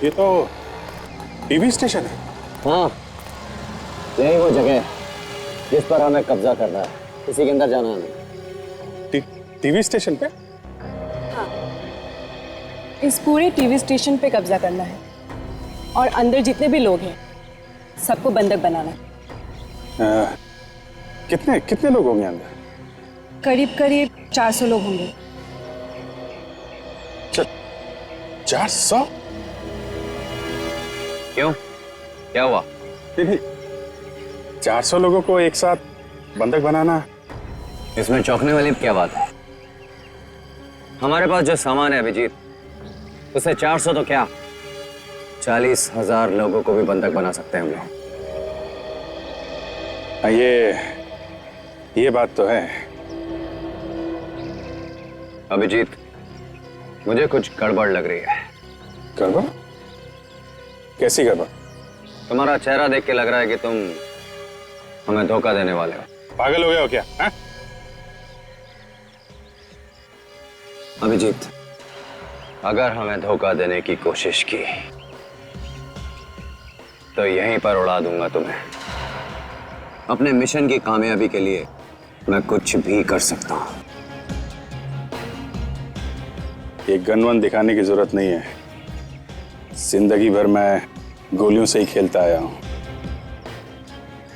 ये तो TV station है। हाँ, यही वो जगह है जिस पर हमें कब्जा करना है। इसी के अंदर जाना है हमें। टीवी स्टेशन पे? हाँ, इस पूरे टीवी स्टेशन पे कब्जा करना है और अंदर जितने भी लोग हैं सबको बंधक बनाना है। कितने कितने लोग होंगे अंदर? करीब करीब 400 लोग होंगे। 400? क्यों, क्या हुआ? नहीं, 400 लोगों को एक साथ बंधक बनाना, इसमें चौंकने वाली क्या बात है? हमारे पास जो सामान है अभिजीत, उसे 400 तो क्या 40,000 लोगों को भी बंधक बना सकते हैं हम लोग। ये बात तो है। अभिजीत, मुझे कुछ गड़बड़ लग रही है। गड़बड़? कैसी गड़बड़? तुम्हारा चेहरा देख के लग रहा है कि तुम हमें धोखा देने वाले हो। पागल हो गए हो क्या? हा? अभिजीत, अगर हमें धोखा देने की कोशिश की तो यहीं पर उड़ा दूंगा तुम्हें। अपने मिशन की कामयाबी के लिए मैं कुछ भी कर सकता हूं। ये गन दिखाने की जरूरत नहीं है। जिंदगी भर मैं गोलियों से ही खेलता आया हूं।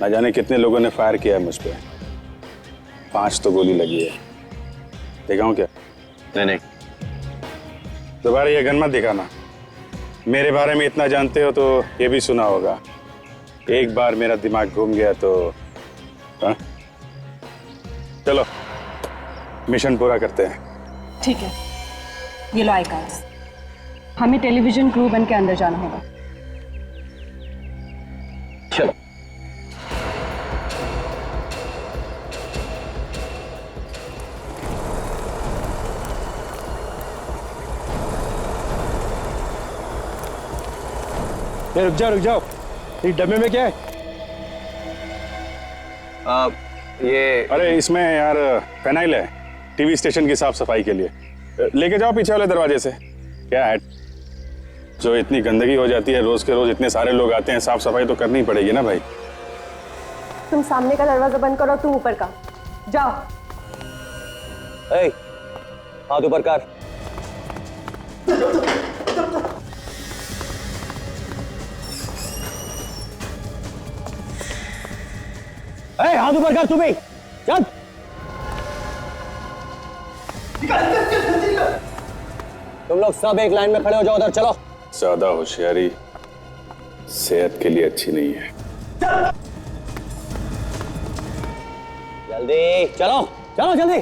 न जाने कितने लोगों ने फायर किया है मुझ पे। 5 तो गोली लगी है। दिखाऊं क्या? नहीं। दोबारा ये गन मत दिखाना। मेरे बारे में इतना जानते हो तो ये भी सुना होगा। एक बार मेरा दिमाग घूम गया तो हा? चलो मिशन पूरा करते हैं। ठीक है, ये लो आई कार्ड्स। हमें टेलीविजन क्रू बन के अंदर जाना होगा। चलो। रुक जाओ। ये डब्बे में क्या है? ये अरे इसमें यार फेनाइल है, टीवी स्टेशन की साफ सफाई के लिए। लेके जाओ पीछे वाले दरवाजे से। क्या है, जो इतनी गंदगी हो जाती है रोज के रोज, इतने सारे लोग आते हैं, साफ सफाई तो करनी पड़ेगी ना भाई। तुम सामने का दरवाजा बंद करो, तुम ऊपर का जाओ। हाथ ऊपर कर। हाथ ऊपर कर, तू भी चल। तुम लोग सब एक लाइन में खड़े हो जाओ, उधर चलो। ज्यादा होशियारी सेहत के लिए अच्छी नहीं है। जल्दी चलो, चलो जल्दी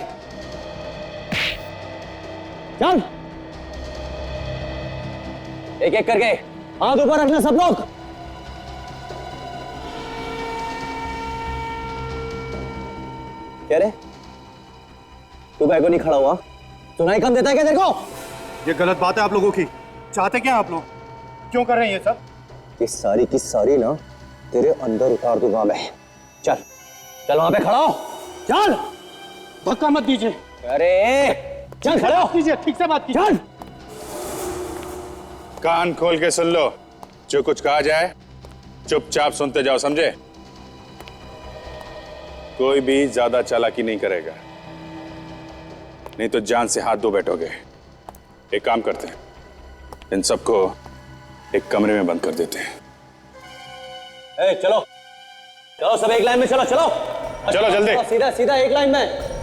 चल। एक एक करके हाथ ऊपर रखना सब लोग। क्या रे, तू बैगो नहीं खड़ा हुआ? सुनाई कम देता है क्या तेरे को? ये गलत बात है आप लोगों की। चाहते क्या आप लोग? क्यों कर रहे हैं ये सब? ये सारी की सारी ना तेरे अंदर उतार दूंगा मैं। चल चल, वहां पे खड़ा हो, चल। धक्का मत दीजिए। अरे चल खड़े हो। कीजिए, ठीक से बात कीजिए। चल। कान खोल के सुन लो, जो कुछ कहा जाए चुपचाप सुनते जाओ, समझे? कोई भी ज्यादा चालाकी नहीं करेगा, नहीं तो जान से हाथ धो बैठोगे। एक काम करते हैं, इन सबको एक कमरे में बंद कर देते हैं। चलो चलो, सब एक लाइन में चलो। चलो चलो जल्दी। सीधा सीधा एक लाइन में।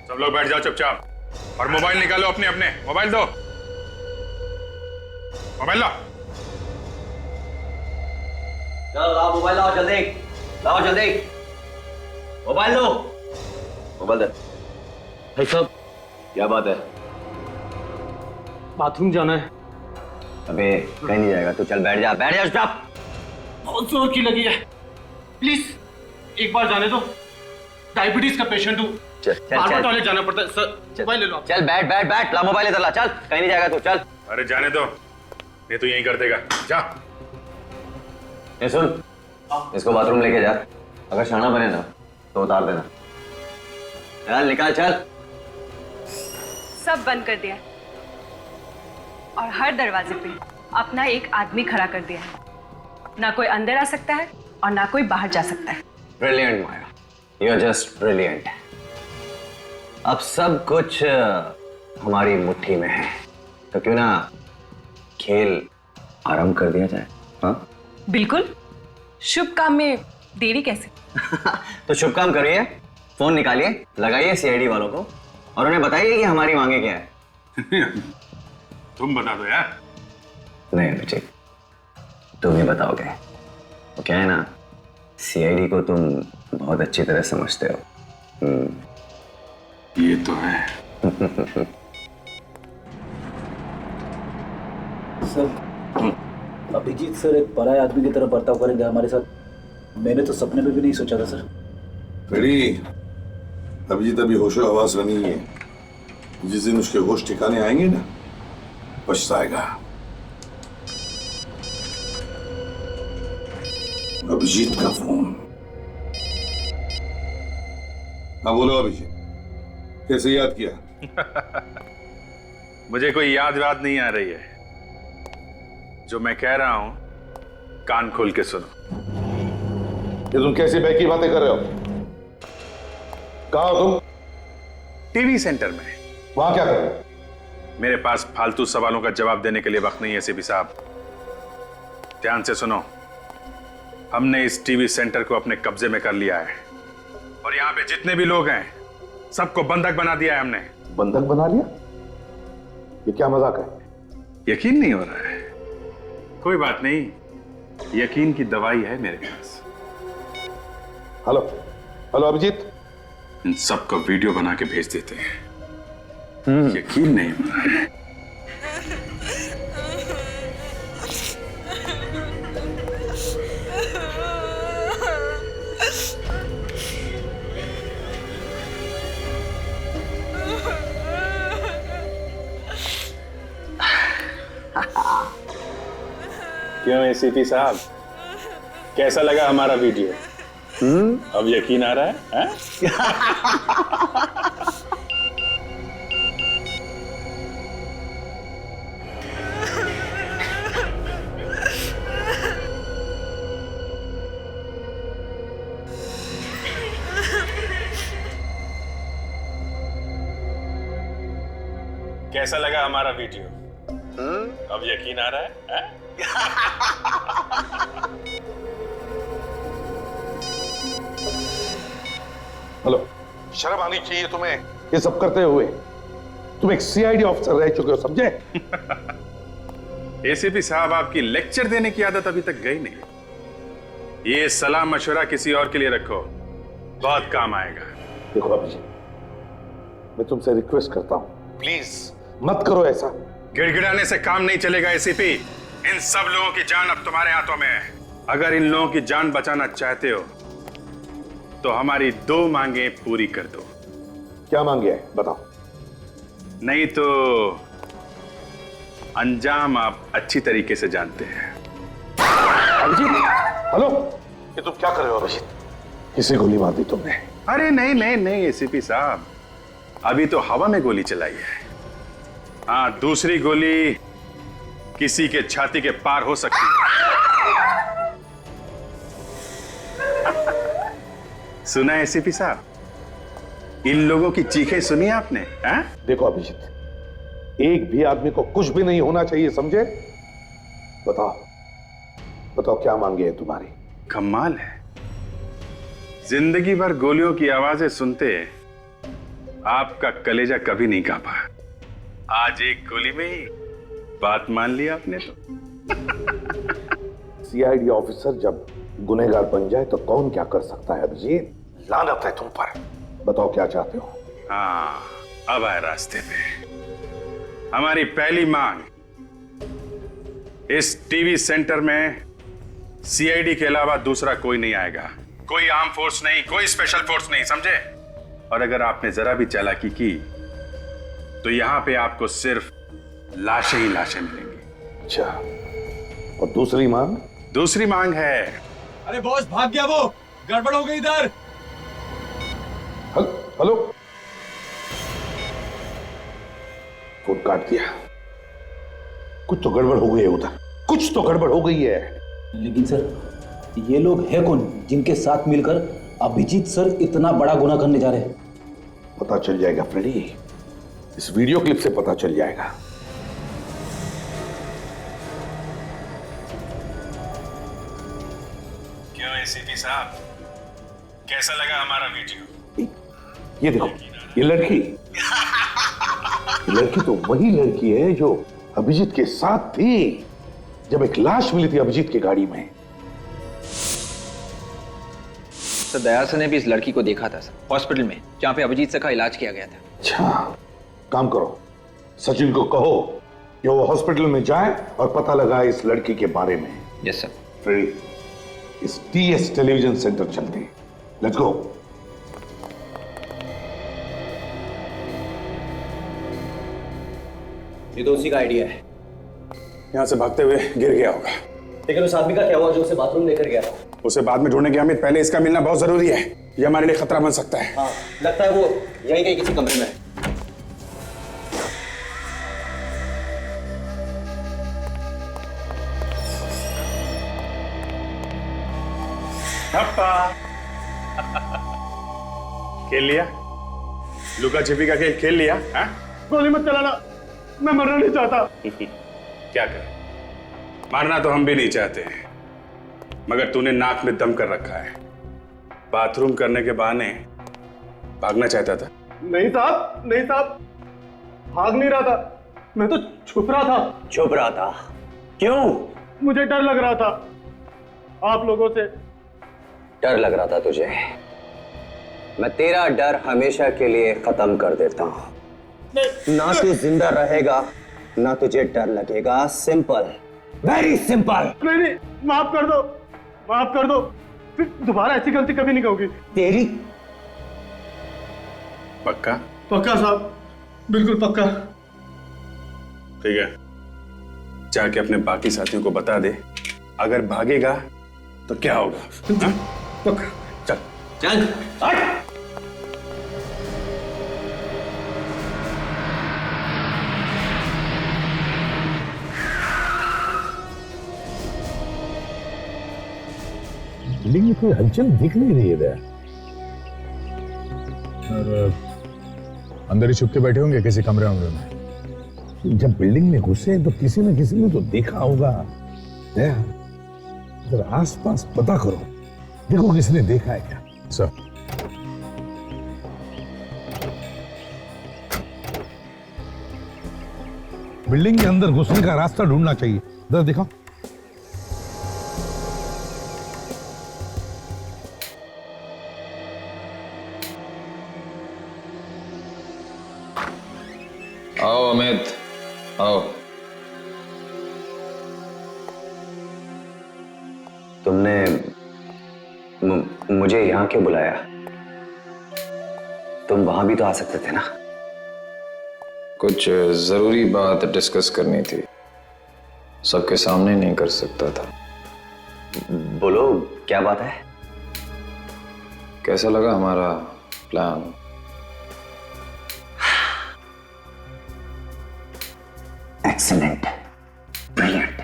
सब लोग बैठ जाओ चुपचाप और मोबाइल निकालो अपने अपने। मोबाइल दो, मोबाइल लो। चलो लाओ मोबाइल, लाओ जल्दी, लाओ जल्दी मोबाइल लो। मोबाइल दे भाई साहब, क्या बात है? बाथरूम जाना है। अबे कहीं नहीं जाएगा, तू चल बैठ जा, बैठ जा चुपचाप। बहुत जोर की लगी है, प्लीज एक बार जाने दो। डायबिटीज का पेशेंट हूँ, चल बार बार चल टॉयलेट जाना पड़ता है। सर मोबाइल ले लो आप। चल, बैठ बैठ बैठ, ला मोबाइल इधर ला, चल कहीं नहीं जाएगा तू, चल। अरे जाने दो, ये तो यहीं कर देगा, जा। ये सुन, इसको बाथरूम लेके जा, अगर शाना बने ना तो उतार देना। चल निकाल, चल। सब बंद कर दिया और हर दरवाजे पे अपना एक आदमी खड़ा कर दिया है। ना कोई अंदर आ सकता है और ना कोई बाहर जा सकता है। Brilliant Maya, you are just brilliant. अब सब कुछ हमारी मुट्ठी में है, तो क्यों ना खेल आरंभ कर दिया जाए? हाँ बिल्कुल, शुभ काम में देरी कैसे? तो शुभ काम करिए, फोन निकालिए, लगाइए सीआईडी वालों को और उन्हें बताइए कि हमारी मांगे क्या है। तुम बता दो यार। नहीं अभिषेक, तुम ही बताओगे। वो क्या है ना, सीआईडी को तुम बहुत अच्छी तरह समझते हो। ये तो है। सर, अभिजीत सर एक पराये आदमी की तरह बर्ताव करेंगे हमारे साथ, मैंने तो सपने में भी नहीं सोचा था सर। बेड़ी, अभिजीत अभी होशो हवास में नहीं है। जिस दिन उसके होश ठिकाने आएंगे ना, पछताएगा। अभिजीत का फोन। हाँ बोलो अभिजीत, कैसे याद किया? मुझे कोई याद वाद नहीं आ रही है। जो मैं कह रहा हूं कान खोल के सुनो। ये तुम कैसी बहकी बातें कर रहे हो? कहाँ हो तुम? टीवी सेंटर में। वहां क्या कर रहे हो? मेरे पास फालतू सवालों का जवाब देने के लिए वक्त नहीं है सीपी साहब। ध्यान से सुनो, हमने इस टीवी सेंटर को अपने कब्जे में कर लिया है और यहाँ पे जितने भी लोग हैं सबको बंधक बना दिया है हमने। बंधक बना लिया? ये क्या मजाक है? यकीन नहीं हो रहा है? कोई बात नहीं, यकीन की दवाई है मेरे पास। हेलो हेलो अभिजीत, इन सबको वीडियो बना के भेज देते हैं। यकीन नहीं हो रहा है? क्यों एसीपी साहब, कैसा लगा हमारा वीडियो? अब यकीन आ रहा है? कैसा लगा हमारा वीडियो? अब यकीन आ रहा है? हेलो, शर्म आनी चाहिए तुम्हें ये सब करते हुए। तुम एक सीआईडी ऑफिसर रह चुके हो, समझे? एसीपी साहब, आपकी लेक्चर देने की आदत अभी तक गई नहीं। ये सलाह मशवरा किसी और के लिए रखो, बहुत काम आएगा। देखो अभिजीत, मैं तुमसे रिक्वेस्ट करता हूं, प्लीज मत करो ऐसा। गिड़गिड़ाने से काम नहीं चलेगा एसीपी। इन सब लोगों की जान अब तुम्हारे हाथों में है। अगर इन लोगों की जान बचाना चाहते हो तो हमारी 2 मांगे पूरी कर दो। क्या मांगे है बताओ? नहीं तो अंजाम आप अच्छी तरीके से जानते हैं। अभिजीत, हेलो, ये तुम क्या कर रहे हो अभिजीत? किसे गोली मार दी तुमने? अरे नहीं नहीं नहीं एसीपी साहब, अभी तो हवा में गोली चलाई है। हाँ, दूसरी गोली किसी के छाती के पार हो सकती है। सुना एसीपी साहब, इन लोगों की चीखें सुनी आपने? हाँ? देखो अभिजीत, एक भी आदमी को कुछ भी नहीं होना चाहिए, समझे? बताओ बताओ क्या मांगे है तुम्हारी? कमाल है, जिंदगी भर गोलियों की आवाजें सुनते आपका कलेजा कभी नहीं कांपा। आज एक गोली में ही बात मान लिया आपने तो। सीआईडी ऑफिसर जब गुनहगार बन जाए तो कौन क्या कर सकता है अभिजीत? लानत है तुम पर। बताओ क्या चाहते हो? हाँ, अब आए रास्ते पे। हमारी पहली मांग, इस टीवी सेंटर में सीआईडी के अलावा दूसरा कोई नहीं आएगा, कोई आर्म फोर्स नहीं, कोई स्पेशल फोर्स नहीं, समझे? और अगर आपने जरा भी चालाकी की तो यहां पे आपको सिर्फ लाशें ही लाशें मिलेंगी। अच्छा, और दूसरी मांग? दूसरी मांग है, अरे बॉस भाग गया, वो गड़बड़ हो गई इधर। हेलो, फोन काट दिया। कुछ तो गड़बड़ हो गई है उधर, कुछ तो गड़बड़ हो गई है। लेकिन सर, ये लोग हैं कौन जिनके साथ मिलकर अभिजीत सर इतना बड़ा गुनाह करने जा रहे हैं? पता चल जाएगा फ्रेडी, इस वीडियो क्लिप से पता चल जाएगा। क्यों एसीपी साहब, कैसा लगा हमारा वीडियो? ये देखो, ये लड़की तो वही लड़की है जो अभिजीत के साथ थी जब एक लाश मिली थी अभिजीत की गाड़ी में। सर दया सर ने भी इस लड़की को देखा था सर, हॉस्पिटल में जहां पे अभिजीत सर का इलाज किया गया था। अच्छा, काम करो, सचिन को कहो कि वो हॉस्पिटल में जाए और पता लगाए इस लड़की के बारे में। Yes sir. फ्रेडी, इस टीएस टेलीविजन सेंटर चलते हैं, लेट्स गो। ये तो उसी का आइडिया है। यहां से भागते हुए गिर गया होगा। लेकिन उस आदमी का क्या हुआ जो उसे बाथरूम लेकर गया था? उसे बाद में ढूंढने की अमित, पहले इसका मिलना बहुत जरूरी है, ये हमारे लिए खतरा बन सकता है। हाँ, लगता है वो यहीं कहीं किसी कमरे में है। खेल लिया, लुका छिपी का खेल खेल लिया? हाँ? गोली मत चलाना, मैं मरना नहीं चाहता। क्या करें, मारना तो हम भी नहीं चाहते, मगर तूने नाक में दम कर रखा है। बाथरूम करने के बहाने भागना चाहता था। नहीं साहब, नहीं साहब, भाग नहीं रहा था, मैं तो छुप रहा था। छुप रहा था? क्यों? मुझे डर लग रहा था आप लोगों से। डर लग रहा था तुझे? मैं तेरा डर हमेशा के लिए खत्म कर देता हूं। ना तू जिंदा रहेगा, ना तुझे डर लगेगा। Simple, very simple. नहीं नहीं, माफ कर दो, माफ कर दो, फिर दोबारा ऐसी गलती कभी नहीं होगी। तेरी पक्का? पक्का साहब, बिल्कुल पक्का। ठीक है, जाके अपने बाकी साथियों को बता दे, अगर भागेगा तो क्या होगा। हाँ? पक्का। चल चल, बिल्डिंग में कोई हलचल दिख नहीं रही है। और अंदर ही छुप के बैठे होंगे किसी कमरे में। जब बिल्डिंग में घुसे तो किसी न किसी ने तो देखा होगा। जरा आसपास पता करो, देखो किसी ने देखा है क्या। सर, बिल्डिंग के अंदर घुसने का रास्ता ढूंढना चाहिए, जरा दिखाओ। आओ अमित, आओ। तुमने मुझे यहां क्यों बुलाया? तुम वहां भी तो आ सकते थे ना। कुछ जरूरी बात डिस्कस करनी थी, सबके सामने नहीं कर सकता था। बोलो, क्या बात है? कैसा लगा हमारा प्लान? Excellent, brilliant.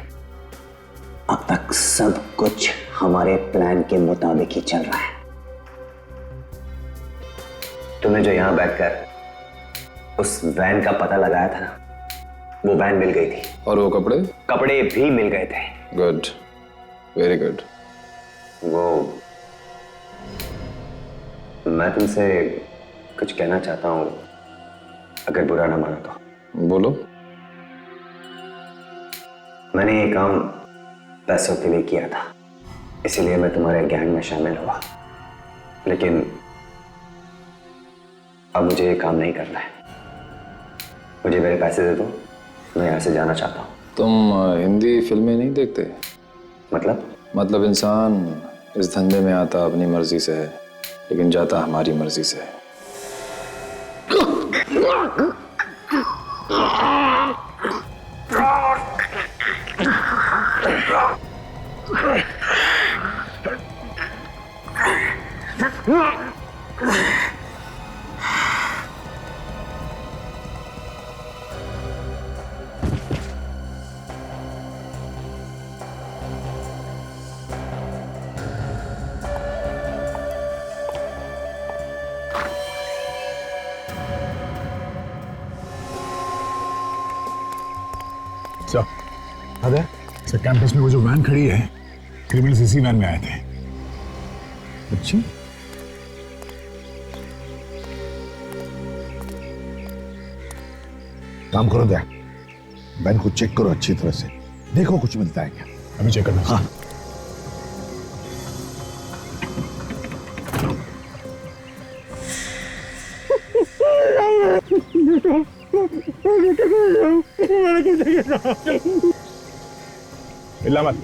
अब तक सब कुछ हमारे प्लान के मुताबिक ही चल रहा है। तुमने जो यहां बैठकर उस वैन का पता लगाया था ना, वो वैन मिल गई थी। और वो कपड़े? कपड़े भी मिल गए थे। Good, very good. वो मैं तुमसे कुछ कहना चाहता हूं, अगर बुरा ना मानो तो। बोलो। मैंने ये काम पैसों के लिए किया था, इसीलिए मैं तुम्हारे गैंग में शामिल हुआ। लेकिन अब मुझे ये काम नहीं करना है। मुझे मेरे पैसे दे दो, मैं यहाँ से जाना चाहता हूँ। तुम हिंदी फिल्में नहीं देखते? मतलब इंसान इस धंधे में आता अपनी मर्जी से है, लेकिन जाता हमारी मर्जी से है। सर कैंपस में वो जो वैन खड़ी है, क्रिमिनल्स इसी वैन में आए थे। अच्छा, काम करो दया, वैन को चेक करो अच्छी तरह से, देखो कुछ मिलता है क्या। अभी चेक करना। हाँ। हिला मत।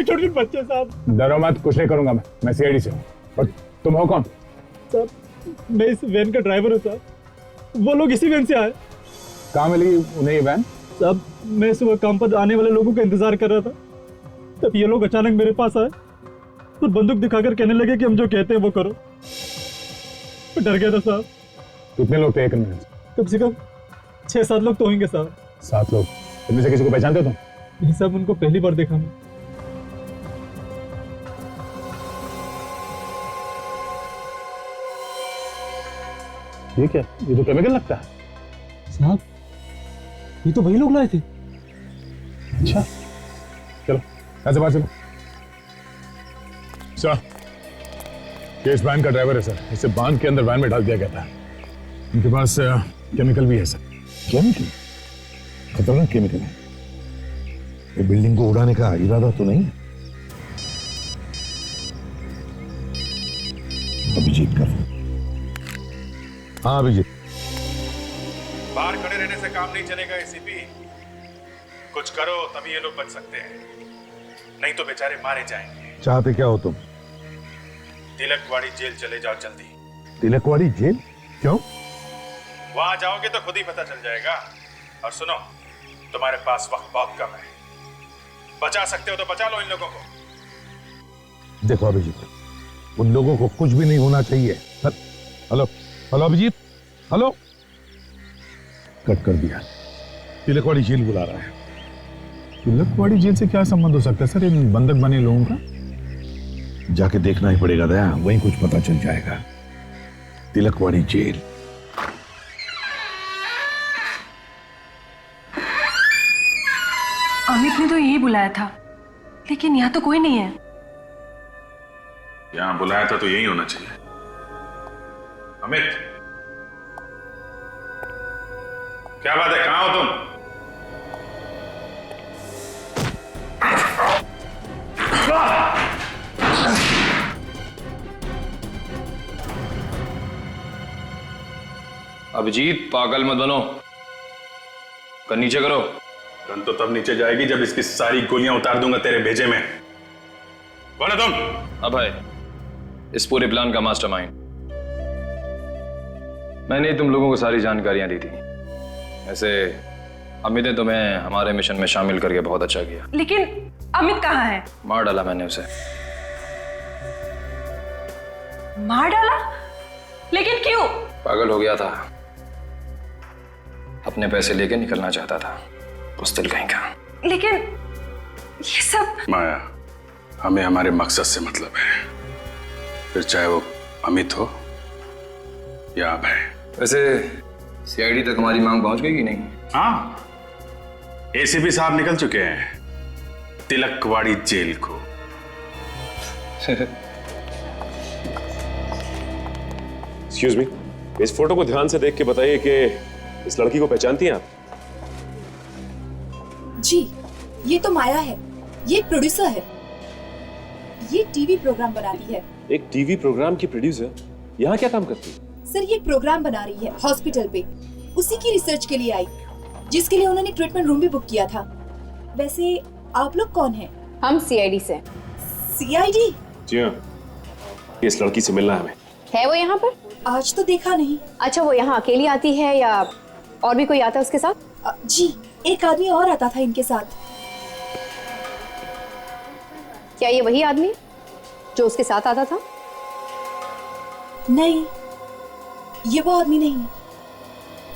छोटे बच्चे साहब। डरो मत, कुछ नहीं करूंगा मैं सीआईडी से हूँ। और तुम हो कौन? साहब मैं इस वैन का ड्राइवर हूँ साहब। वो लोग इसी वैन से आए। कहाँ मिली उन्हें ये वैन? साहब मैं सुबह काम पर आने वाले लोगों का इंतजार कर रहा था, तब ये लोग अचानक मेरे पास आए और बंदूक दिखाकर कहने लगे कि हम जो कहते हैं वो करो। डर गया था साहब। कितने लोग थे क्रिमिनल्स? कम से कम 6-7 लोग तो होंगे साहब। 7 लोग? इनमें से किसी को पहचानते हो तुम? नहीं साहब, उनको पहली बार देखा मैं। ये क्या? ये तो केमिकल लगता है साहब। ये तो वही लोग लाए थे। अच्छा चलो ऐसे बात चलो। सर ये इस वैन का ड्राइवर है सर, इसे बांध के अंदर वैन में डाल दिया गया था। इनके पास केमिकल भी है सर। केमिकल? खतरनाक केमिकल है। ये बिल्डिंग को उड़ाने का इरादा तो नहीं? अभिजीत का फोन। हाँ अभिजीत। बाहर खड़े रहने से काम नहीं चलेगा एसीपी, कुछ करो तभी ये लोग बच सकते हैं, नहीं तो बेचारे मारे जाएंगे। चाहते क्या हो तुम? तिलकवाड़ी जेल चले जाओ जल्दी। तिलकवाड़ी जेल? क्यों? वहां जाओगे तो खुद ही पता चल जाएगा। और सुनो, तुम्हारे पास वक्त बहुत कम है, बचा सकते हो तो बचा लो इन लोगों को। देखो अभिजीत, उन लोगों को कुछ भी नहीं होना चाहिए। Hello hello Abhijit, hello. Cut कर दिया। तिलकवाड़ी जेल बुला रहा है। तिलकवाड़ी जेल से क्या संबंध हो सकता है सर इन बंधक बने लोगों का? जाके देखना ही पड़ेगा दया, वहीं कुछ पता चल जाएगा। तिलकवाड़ी जेल। अमित ने तो यही बुलाया था, लेकिन यहाँ तो कोई नहीं है। यहां बुलाया था तो यही होना चाहिए। अमित, क्या बात है, कहां हो तुम? अभिजीत पागल मत बनो, कर नीचे करो। गन तो तब नीचे जाएगी जब इसकी सारी गोलियां उतार दूंगा तेरे भेजे में। कौन है तुम? अभय, इस पूरे प्लान का मास्टरमाइंड। मैंने तुम लोगों को सारी जानकारियां दी थी। ऐसे अमित ने तुम्हें हमारे मिशन में शामिल करके बहुत अच्छा किया। लेकिन अमित कहाँ है? मार डाला मैंने उसे। मार डाला? लेकिन क्यों? पागल हो गया था, अपने पैसे लेके निकलना चाहता था, बुज़दिल कहीं का। लेकिन ये सब। माया, हमें हमारे मकसद से मतलब है, फिर चाहे वो अमित हो या अभय। वैसे सीआईडी तक हमारी मांग पहुंच गई कि नहीं? हाँ, एसीपी साहब निकल चुके हैं तिलकवाड़ी जेल को। एक्सक्यूज मी, इस फोटो को ध्यान से देख के बताइए कि इस लड़की को पहचानती हैं आप? जी, ये तो माया है, ये प्रोड्यूसर है, ये टीवी प्रोग्राम बनाती है। एक टीवी प्रोग्राम की प्रोड्यूसर यहाँ क्या काम करती है? सर ये प्रोग्राम बना रही है हॉस्पिटल पे, उसी की रिसर्च के लिए आई, जिसके लिए उन्होंने ट्रीटमेंट रूम भी बुक किया था। वैसे आप लोग कौन हैं? हम सीआईडी से। सीआईडी? जी हाँ, इस लड़की से मिलना है हमें। है वो यहाँ पर? आज तो देखा नहीं। अच्छा, वो यहाँ अकेली आती है या और भी कोई आता है उसके साथ? जी, एक आदमी और आता था इनके साथ। क्या ये वही आदमी जो उसके साथ आता था? नहीं, ये वो आदमी नहीं है,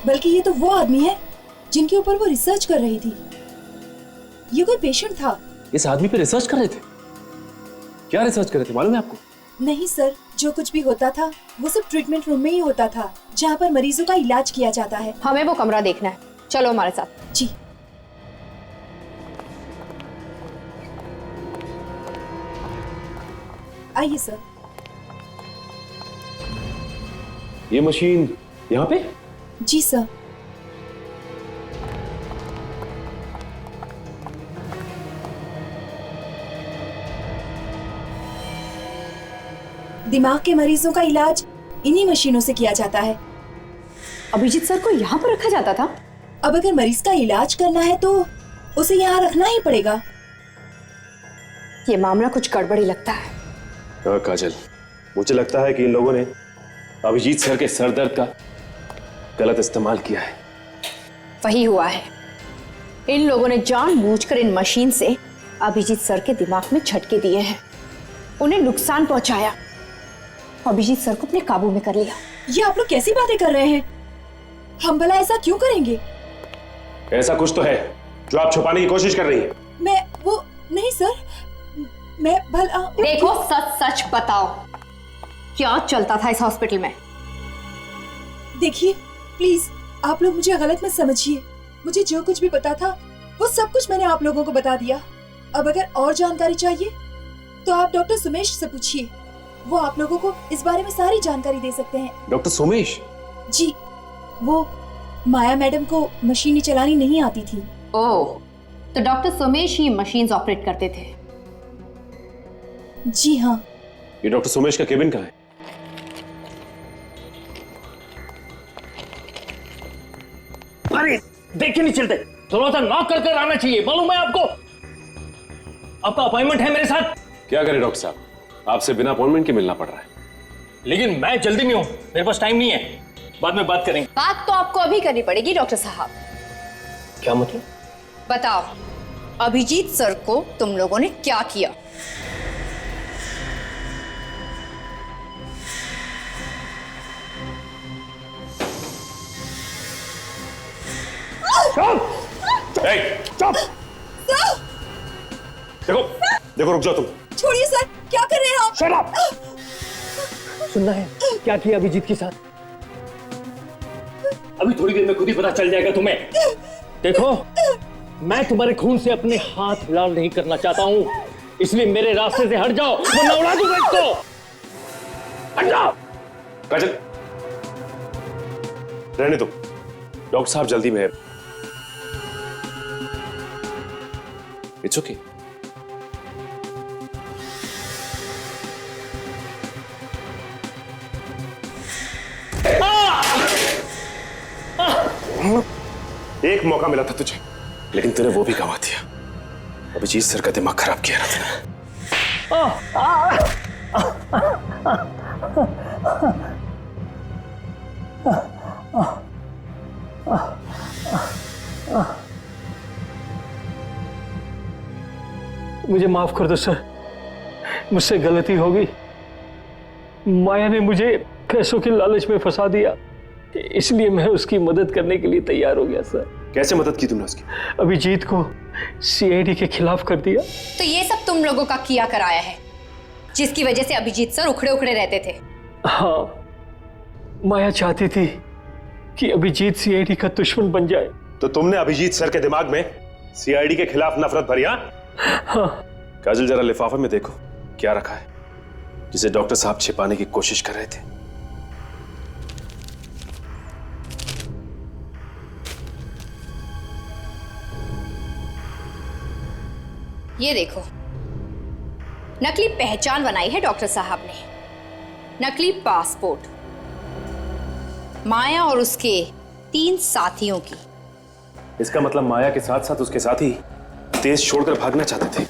बल्कि ये तो वो आदमी है जिनके ऊपर वो रिसर्च कर रही थी। ये कोई पेशेंट था। इस आदमी पे रिसर्च कर रहे थे? क्या रिसर्च कर रहे थे, मालूम है आपको? नहीं सर, जो कुछ भी होता था वो सब ट्रीटमेंट रूम में ही होता था, जहाँ पर मरीजों का इलाज किया जाता है। हमें वो कमरा देखना है, चलो हमारे साथ। जी। आइए सर। ये मशीन यहाँ पे? जी सर। दिमाग के मरीजों का इलाज इन्हीं मशीनों से किया जाता है। अभिजीत सर को यहाँ पर रखा जाता था? अब अगर मरीज का इलाज करना है तो उसे यहाँ रखना ही पड़ेगा। ये मामला कुछ गड़बड़ी लगता है। हाँ काजल, मुझे लगता है कि इन लोगों ने अभिजीत सर के सर दर्द का गलत इस्तेमाल किया है। वही हुआ है। इन लोगों ने जानबूझकर इन मशीन से अभिजीत सर के दिमाग में झटके दिए हैं, उन्हें नुकसान पहुंचाया। अभिजीत सर को अपने काबू में कर लिया। ये आप लोग कैसी बातें कर रहे हैं? हम भला ऐसा क्यों करेंगे? ऐसा कुछ तो है जो आप छुपाने की कोशिश कर रही हैं। मैं वो नहीं सर, मैं भला। देखो, सच सच बताओ, क्या चलता था इस हॉस्पिटल में? देखिए प्लीज, आप लोग मुझे गलत मत समझिए। मुझे जो कुछ भी पता था वो सब कुछ मैंने आप लोगों को बता दिया। अब अगर और जानकारी चाहिए तो आप डॉक्टर सुमेश से पूछिए, वो आप लोगों को इस बारे में सारी जानकारी दे सकते हैं। डॉक्टर सुमेश? जी, वो माया मैडम को मशीनें चलानी नहीं आती थी। ओह, तो डॉक्टर सुमेश ही मशीन्स ऑपरेट करते थे? जी हाँ। ये डॉक्टर सुमेश का केबिन कहाँ है? अरे देख के नहीं चलते, थोड़ा सा नॉक कर आना चाहिए, मालूम है आपको? आपका अपॉइंटमेंट है मेरे साथ। क्या करें डॉक्टर साहब, आपसे बिना अपॉइंटमेंट के मिलना पड़ रहा है। लेकिन मैं जल्दी में हूं, मेरे पास टाइम नहीं है, बाद में बात करेंगे। बात तो आपको अभी करनी पड़ेगी डॉक्टर साहब। क्या मतलब? बताओ, अभिजीत सर को तुम लोगों ने क्या किया? चुप! देखो देखो, रुक जाओ तुम। छोड़िए सर, क्या कर रहे हैं आप? Shut up! सुनना है क्या किया अभिजीत के साथ? अभी थोड़ी देर में खुद ही पता चल जाएगा तुम्हें। देखो, मैं तुम्हारे खून से अपने हाथ लाल नहीं करना चाहता हूं, इसलिए मेरे रास्ते से हट जाओ वरना उड़ा दूंगा इसको। हट जाओ। काजल, रहने दो, डॉक्टर साहब जल्दी में है। It's okay. एक मौका मिला था तुझे, लेकिन तूने वो भी गंवा दिया। अभिजीत सर का दिमाग खराब किया ना मुझे माफ कर दो सर, मुझसे गलती हो गई। माया ने मुझे पैसों के लालच में फंसा दिया, इसलिए मैं उसकी मदद करने के लिए तैयार हो गया सर। कैसे मदद की तुमने उसकी? अभिजीत को सीआईडी के खिलाफ कर दिया। तो ये सब तुम लोगों का किया कराया है, जिसकी वजह से अभिजीत सर उखड़े उखड़े रहते थे। हाँ, माया चाहती थी कि अभिजीत सीआईडी का दुश्मन बन जाए। तो तुमने अभिजीत सर के दिमाग में सीआईडी के खिलाफ नफरत भरी? हाँ। काजल, जरा लिफाफे में देखो क्या रखा है, जिसे डॉक्टर साहब छिपाने की कोशिश कर रहे थे। ये देखो, नकली पहचान बनाई है डॉक्टर साहब ने, नकली पासपोर्ट, माया और उसके 3 साथियों की। इसका मतलब माया के साथ साथ उसके साथी देश छोड़कर भागना चाहते थे।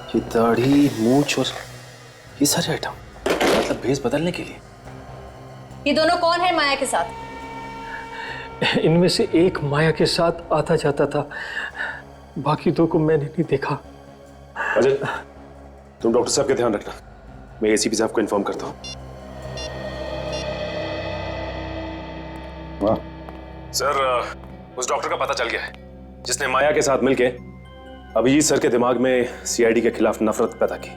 ये दाढ़ी, मूंछ और ये सारे आइटम मतलब भेस बदलने के लिए। ये दोनों कौन है माया के साथ? इनमें से एक माया के साथ आता जाता था, बाकी दो को मैंने नहीं देखा। अजय, तुम डॉक्टर साहब का ध्यान रखना, मैं एसीपी साहब को इन्फॉर्म करता हूँ। सर, उस डॉक्टर का पता चल गया है जिसने माया के साथ मिलके अभिजीत सर के दिमाग में सीआईडी के खिलाफ नफरत पैदा की।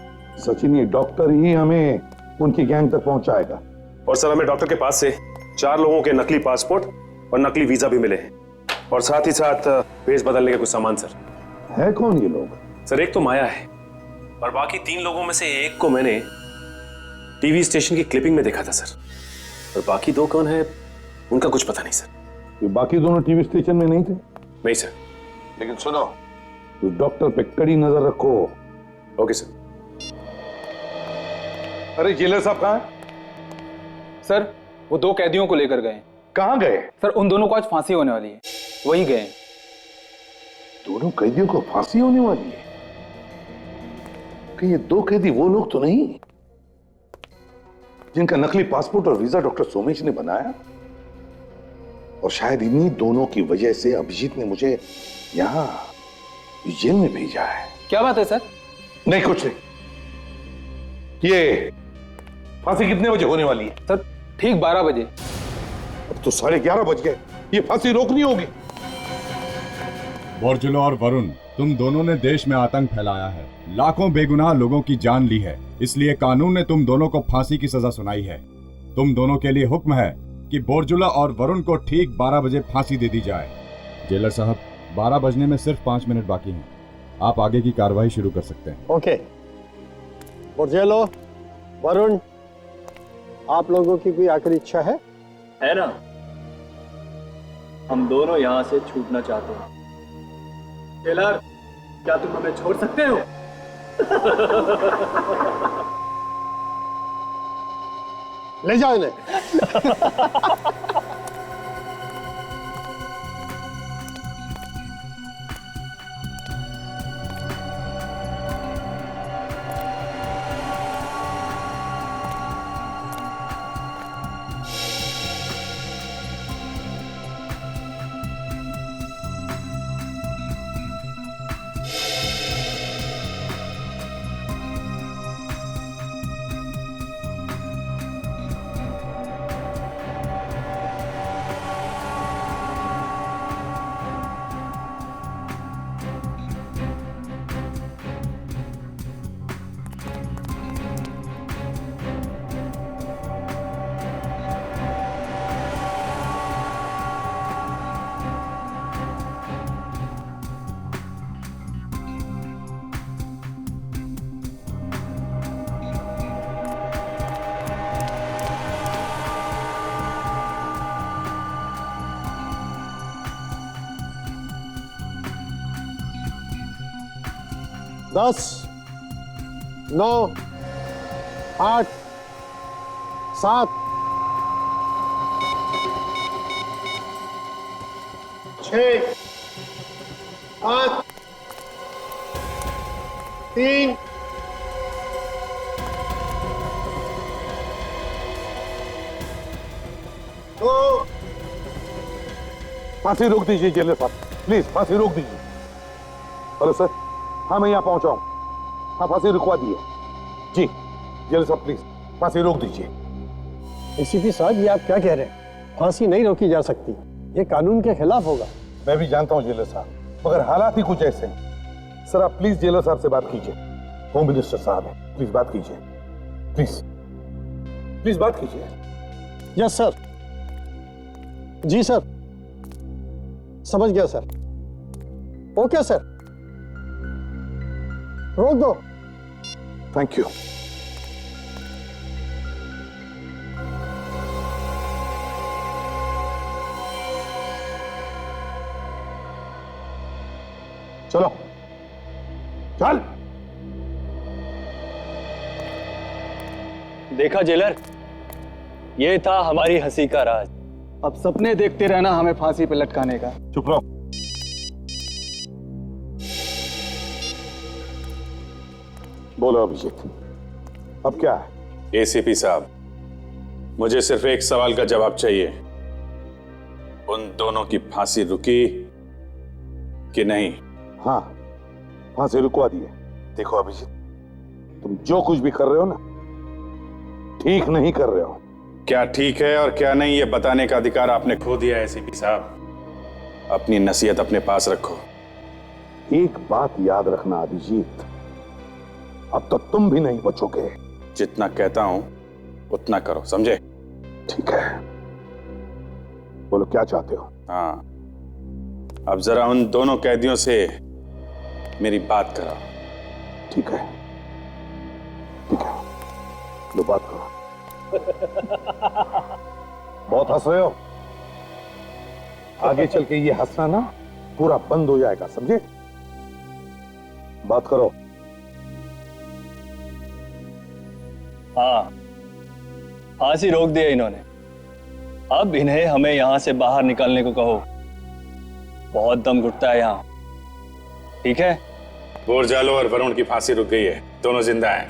सचिन, ये डॉक्टर ही हमें उनकी गैंग तक पहुंचाएगा। और सर, हमें डॉक्टर के पास से 4 लोगों के नकली पासपोर्ट और नकली वीजा भी मिले हैं, और साथ ही साथ भेस बदलने के कुछ सामान। सर, है कौन ये लोग? सर, एक तो माया है और बाकी 3 लोगों में से एक को मैंने टीवी स्टेशन की क्लिपिंग में देखा था सर, और बाकी 2 कौन है उनका कुछ पता नहीं सर। ये बाकी दोनों टीवी स्टेशन में नहीं थे? नहीं सर। लेकिन सुनो, उस डॉक्टर पे कड़ी नजर रखो। Okay sir. अरे जेलर साहब कहाँ हैं? सर, वो 2 कैदियों को लेकर गए। कहाँ गए? सर, उन दोनों को आज फांसी होने वाली है, वही गए। दोनों कैदियों को फांसी होने वाली है? कि ये 2 कैदी वो लोग तो नहीं जिनका नकली पासपोर्ट और वीजा डॉक्टर सोमेश ने बनाया? और शायद इन्हीं दोनों की वजह से अभिजीत ने मुझे यहां जेल में भेजा है। क्या बात है सर? नहीं, कुछ नहीं। ये फांसी कितने बजे होने वाली है? सर, ठीक 12 बजे। अब तो 11:30 बज गए, ये फांसी रोकनी होगी। बोरजुला और वरुण, तुम दोनों ने देश में आतंक फैलाया है, लाखों बेगुनाह लोगों की जान ली है, इसलिए कानून ने तुम दोनों को फांसी की सजा सुनाई है। तुम दोनों के लिए हुक्म है कि बोरजुला और वरुण को ठीक 12 बजे फांसी दे दी जाए। जेलर साहब, 12 बजने में सिर्फ 5 मिनट बाकी हैं, आप आगे की कार्रवाई शुरू कर सकते हैं। ओके। बोरजुला, वरुण, आप लोगों की कोई आखिरी इच्छा है? है ना, हम दोनों यहाँ से छूटना चाहते हैं। टेलर, क्या तुम हमें छोड़ सकते हो? ले जाओ इन्हें। दस, 9, 8, 7, 6, 5, 3, 2। फांसी रोक दीजिए जेलर साहब, प्लीज फांसी रोक दीजिए। हेलो सर, हाँ मैं यहाँ पहुंचा हूँ। हाँ, फांसी रुकवा दिए जी। जेलर साहब प्लीज फांसी रोक दीजिए। एसीपी साहब, ये आप क्या कह रहे हैं? फांसी नहीं रोकी जा सकती, ये कानून के खिलाफ होगा। मैं भी जानता हूँ जेलर साहब, मगर हालात ही कुछ ऐसे हैं। सर, आप प्लीज जेलर साहब से बात कीजिए। होम मिनिस्टर साहब है, प्लीज बात कीजिए। प्लीज प्लीज बात कीजिए। Yes sir. जी सर, समझ गया सर। ओके सर, रोक दो। Thank you. चलो चल। देखा जेलर, ये था हमारी हंसी का राज। अब सपने देखते रहना हमें फांसी पे लटकाने का। चुप रहो। बोलो अभिजीत, अब क्या है? एसीपी साहब, मुझे सिर्फ एक सवाल का जवाब चाहिए। उन दोनों की फांसी रुकी कि नहीं? हाँ, फांसी रुकवा दी है। देखो अभिजीत, तुम जो कुछ भी कर रहे हो ना, ठीक नहीं कर रहे हो। क्या ठीक है और क्या नहीं, ये बताने का अधिकार आपने खो दिया है एसीपी साहब। अपनी नसीहत अपने पास रखो। एक बात याद रखना अभिजीत, अब तो तुम भी नहीं बचोगे। जितना कहता हूं उतना करो, समझे? ठीक है, बोलो क्या चाहते हो? हाँ, अब जरा उन दोनों कैदियों से मेरी बात कराओ। ठीक है, ठीक है, लो बात करो। बहुत हंस रहे हो। आगे चल के ये हंसना ना पूरा बंद हो जाएगा, समझे? बात करो। हाँ, फांसी रोक दिया इन्होंने। अब इन्हें हमें यहां से बाहर निकलने को कहो। बहुत दम घुटता है यहाँ। ठीक है? बोरजालो और वरुण की फांसी रुक गई है, दोनों जिंदा हैं।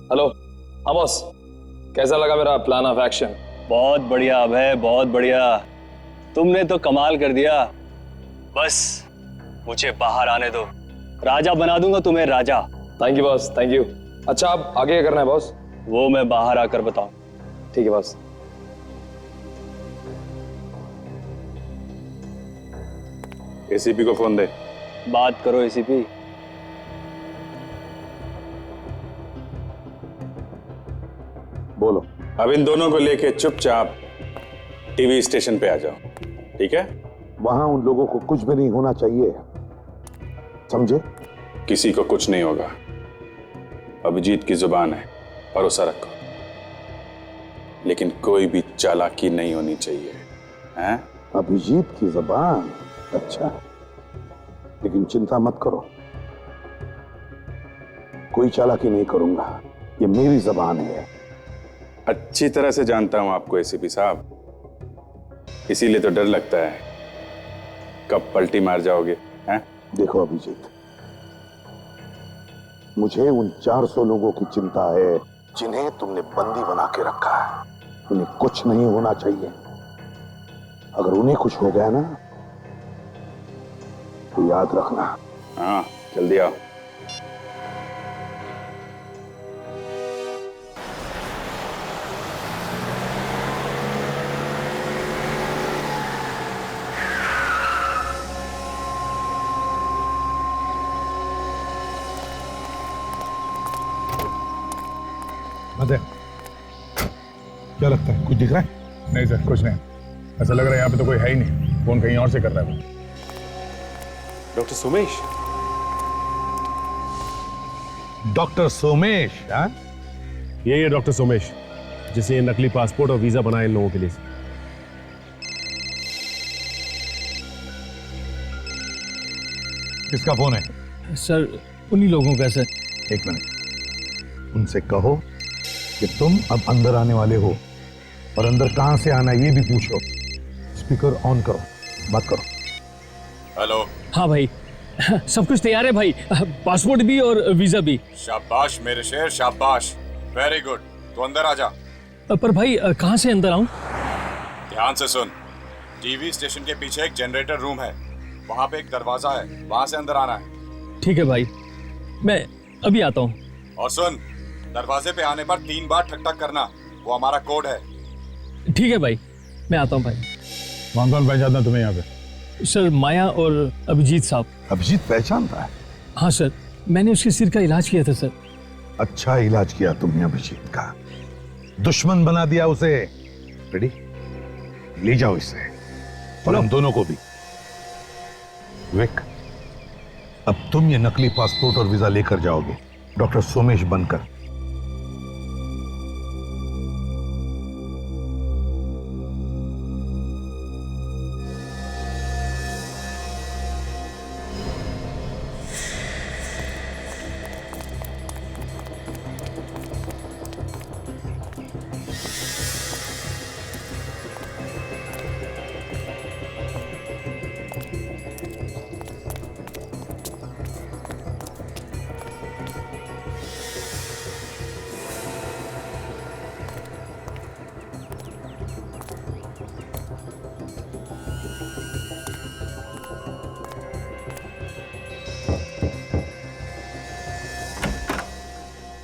हेलो, हाँ बॉस, कैसा लगा मेरा प्लान ऑफ एक्शन? बहुत बढ़िया अभय, बहुत बढ़िया। तुमने तो कमाल कर दिया। बस मुझे बाहर आने दो, राजा बना दूंगा तुम्हें, राजा। Thank you boss, thank you. अच्छा, अब आगे क्या करना है बॉस? वो मैं बाहर आकर बताऊं। ठीक है बॉस। एसीपी को फोन दे। बात करो एसीपी। बोलो। अब इन दोनों को लेके चुपचाप टीवी स्टेशन पे आ जाओ, ठीक है? वहां उन लोगों को कुछ भी नहीं होना चाहिए, समझे? किसी को कुछ नहीं होगा। अभिजीत की जुबान है, भरोसा रखो। लेकिन कोई भी चालाकी नहीं होनी चाहिए, हैं? अभिजीत की जुबान? अच्छा, लेकिन चिंता मत करो, कोई चालाकी नहीं करूंगा। ये मेरी जुबान है। अच्छी तरह से जानता हूं आपको एसीपी साहब, इसीलिए तो डर लगता है कब पलटी मार जाओगे, हैं? देखो अभिजीत, मुझे उन 400 लोगों की चिंता है जिन्हें तुमने बंदी बना के रखा है। उन्हें कुछ नहीं होना चाहिए। अगर उन्हें कुछ हो गया ना तो याद रखना। हाँ, जल्दी आओ। अरे क्या लगता है, कुछ दिख रहा है? नहीं सर, कुछ नहीं। ऐसा लग रहा है यहाँ पे तो कोई है ही नहीं, फोन कहीं और से कर रहा है वो। डॉक्टर सोमेश। डॉक्टर सोमेश? हाँ, यही है डॉक्टर सोमेश, जिसे ये नकली पासपोर्ट और वीजा बनाए इन लोगों के लिए। किसका फोन है? सर, उन्हीं लोगों का सर। एक मिनट, उनसे कहो कि तुम अब अंदर आने वाले हो, और अंदर कहां से आना ये भी पूछो। स्पीकर ऑन करो, बात करो। हेलो। हाँ भाई, सब कुछ तैयार है भाई, पासपोर्ट भी और वीजा भी। शाबाश मेरे शेर, शाबाश, वेरी गुड। तो अंदर आ जा। पर भाई कहाँ से अंदर आऊं? ध्यान से सुन, टीवी स्टेशन के पीछे एक जनरेटर रूम है, वहां पे एक दरवाजा है, वहां से अंदर आना है। ठीक है भाई, मैं अभी आता हूँ। और सुन, दरवाजे पे आने पर 3 बार ठक ठक करना, वो हमारा कोड है। ठीक है भाई, मैं आता हूँ भाई। कौन कौन पहचानता तुम्हें यहाँ पे? सर, माया और अभिजीत साहब। अभिजीत पहचानता है? हाँ सर, मैंने उसके सिर का इलाज किया था सर। अच्छा इलाज किया तुमने अभिजीत का, दुश्मन बना दिया उसे। रेडी, ले जाओ इसे, और हम दोनों को भी। विवेक, अब तुम ये नकली पासपोर्ट और वीजा लेकर जाओगे, डॉक्टर सोमेश बनकर।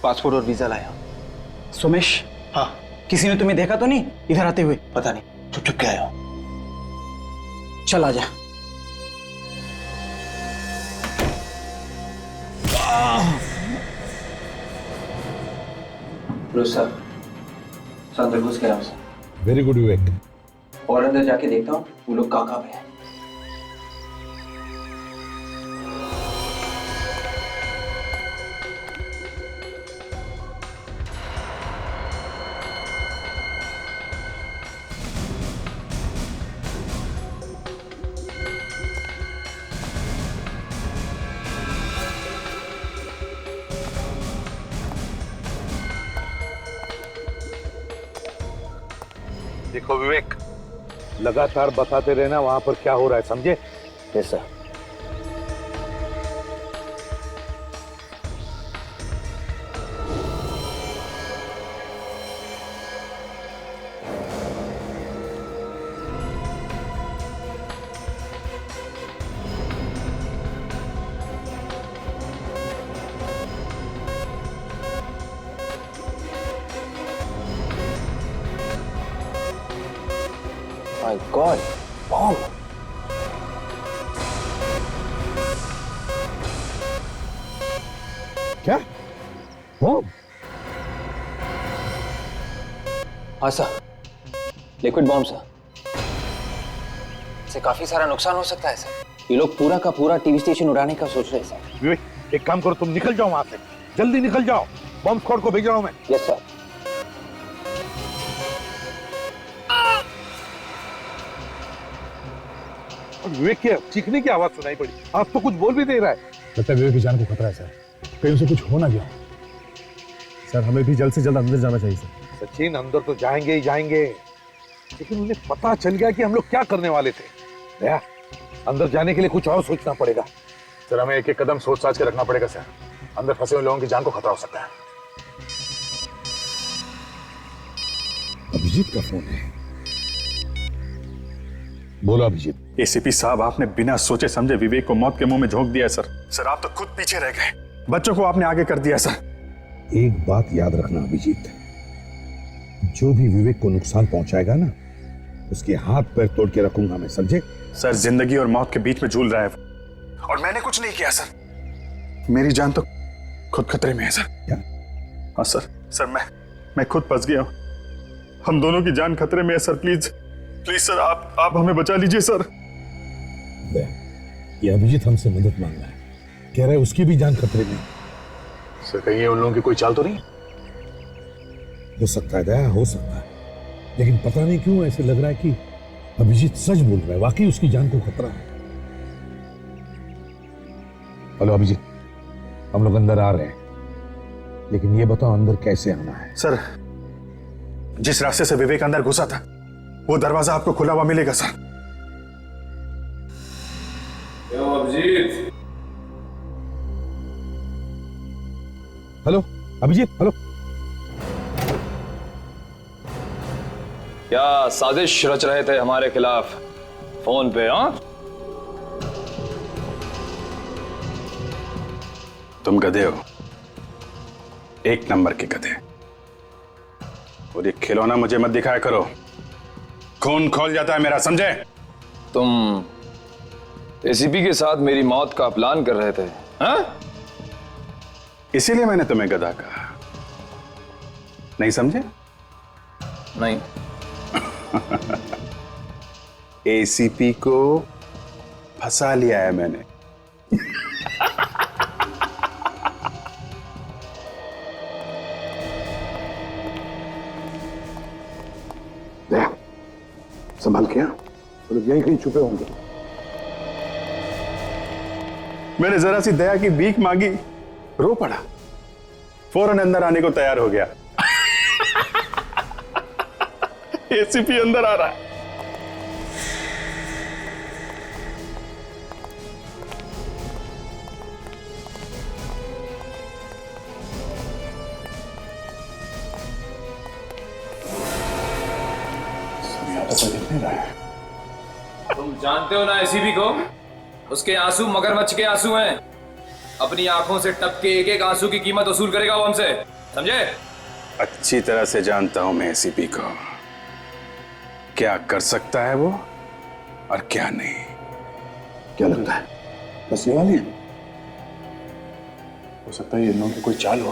पासपोर्ट और वीजा लाया। सोमेश, हाँ। किसी ने तुम्हें देखा तो नहीं इधर आते हुए? पता नहीं, चुप चुप के आया हूं। चल आजा। अंदर घुस गया उसे। वेरी गुड विवेक। और अंदर जाके देखता हूँ वो लोग कहाँ पे हैं। देखो विवेक, लगातार बताते रहना वहां पर क्या हो रहा है, समझे? Yes sir. My God, bomb! क्या? बॉम्ब? हाँ सर, लिक्विड बॉम्ब सर। इससे काफी सारा नुकसान हो सकता है सर। ये लोग पूरा का पूरा टीवी स्टेशन उड़ाने का सोच रहे हैं सर। विवेक, एक काम करो, तुम निकल जाओ वहां से, जल्दी निकल जाओ। बॉम्ब स्क्वाड को भेज रहा हूं मैं। Yes sir. विवेक की चीखने की आवाज सुनाई पड़ी, आप तो कुछ बोल भी नहीं रहा है। लगता है विवेक की जान को खतरा है सर, कहीं उसे कुछ हो ना गया। सर हमें भी जल्द से जल्द अंदर जाना चाहिए सर। सचिन, अंदर तो जाएंगे ही जाएंगे, लेकिन उन्हें पता चल गया कि हम लोग क्या करने वाले थे। दया, अंदर जाने के लिए कुछ और सोचना पड़ेगा। सर हमें एक एक कदम सोच साच के रखना पड़ेगा सर, अंदर फंसे हुए लोगों की जान को खतरा हो सकता है। अभिजीत का फोन है। बोलो अभिजीत। एसीपी साहब, आपने बिना सोचे समझे विवेक को मौत के मुंह में झोंक दिया सर। सर आप तो खुद पीछे रह गए, बच्चों को आपने आगे कर दिया सर। एक बात याद रखना अभिजीत, जो भी विवेक को नुकसान पहुंचाएगा ना, उसके हाथ पैर तोड़ के रखूंगा मैं, समझे? सर जिंदगी और मौत के बीच में झूल रहा है और मैंने कुछ नहीं किया सर। मेरी जान तो खुद खतरे में है सर। क्या? हाँ सर मैं खुद फंस गया हूं। हम दोनों की जान खतरे में है सर। प्लीज प्लीज सर, आप हमें बचा लीजिए सर। ये अभिजीत हमसे मदद मांग रहा है, कह रहा है उसकी भी जान खतरे में। सर कहीं ये उन लोगों की कोई चाल तो नहीं? हो सकता है दया, हो सकता है, लेकिन पता नहीं क्यों ऐसे लग रहा है कि अभिजीत सच बोल रहा है, वाकई उसकी जान को खतरा है। हेलो अभिजीत, हम लोग अंदर आ रहे हैं, लेकिन ये बताओ अंदर कैसे आना है? सर जिस रास्ते से विवेक अंदर घुसा था वो दरवाजा आपको खुला हुआ मिलेगा sir. Abhijit. Hello Abhijit, hello. क्या साजिश रच रहे थे हमारे खिलाफ फोन पे? हाँ, तुम गधे हो, एक नंबर के गधे। और ये खिलौना मुझे मत दिखाया करो, खून खोल जाता है मेरा, समझे? तुम एसीपी के साथ मेरी मौत का प्लान कर रहे थे? हाँ? इसीलिए मैंने तुम्हें गधा कहा, नहीं समझे? नहीं। एसीपी को फंसा लिया है मैंने। संभाल के, तो यहीं कहीं छुपे होंगे। मैंने जरा सी दया की भीख मांगी, रो पड़ा, फौरन अंदर आने को तैयार हो गया। एसीपी अंदर आ रहा है। तुम जानते हो ना एसीपी को? उसके आंसू मगरमच्छ के आंसू हैं। अपनी आंखों से टप के एक एक आंसू की कीमत वसूल करेगा वो हमसे। समझे? अच्छी तरह से जानता हूं मैं एसीपी को, क्या कर सकता है वो और क्या नहीं। क्या लगता है फंसने वाली है? हो सकता है इन लोगों की कोई चाल हो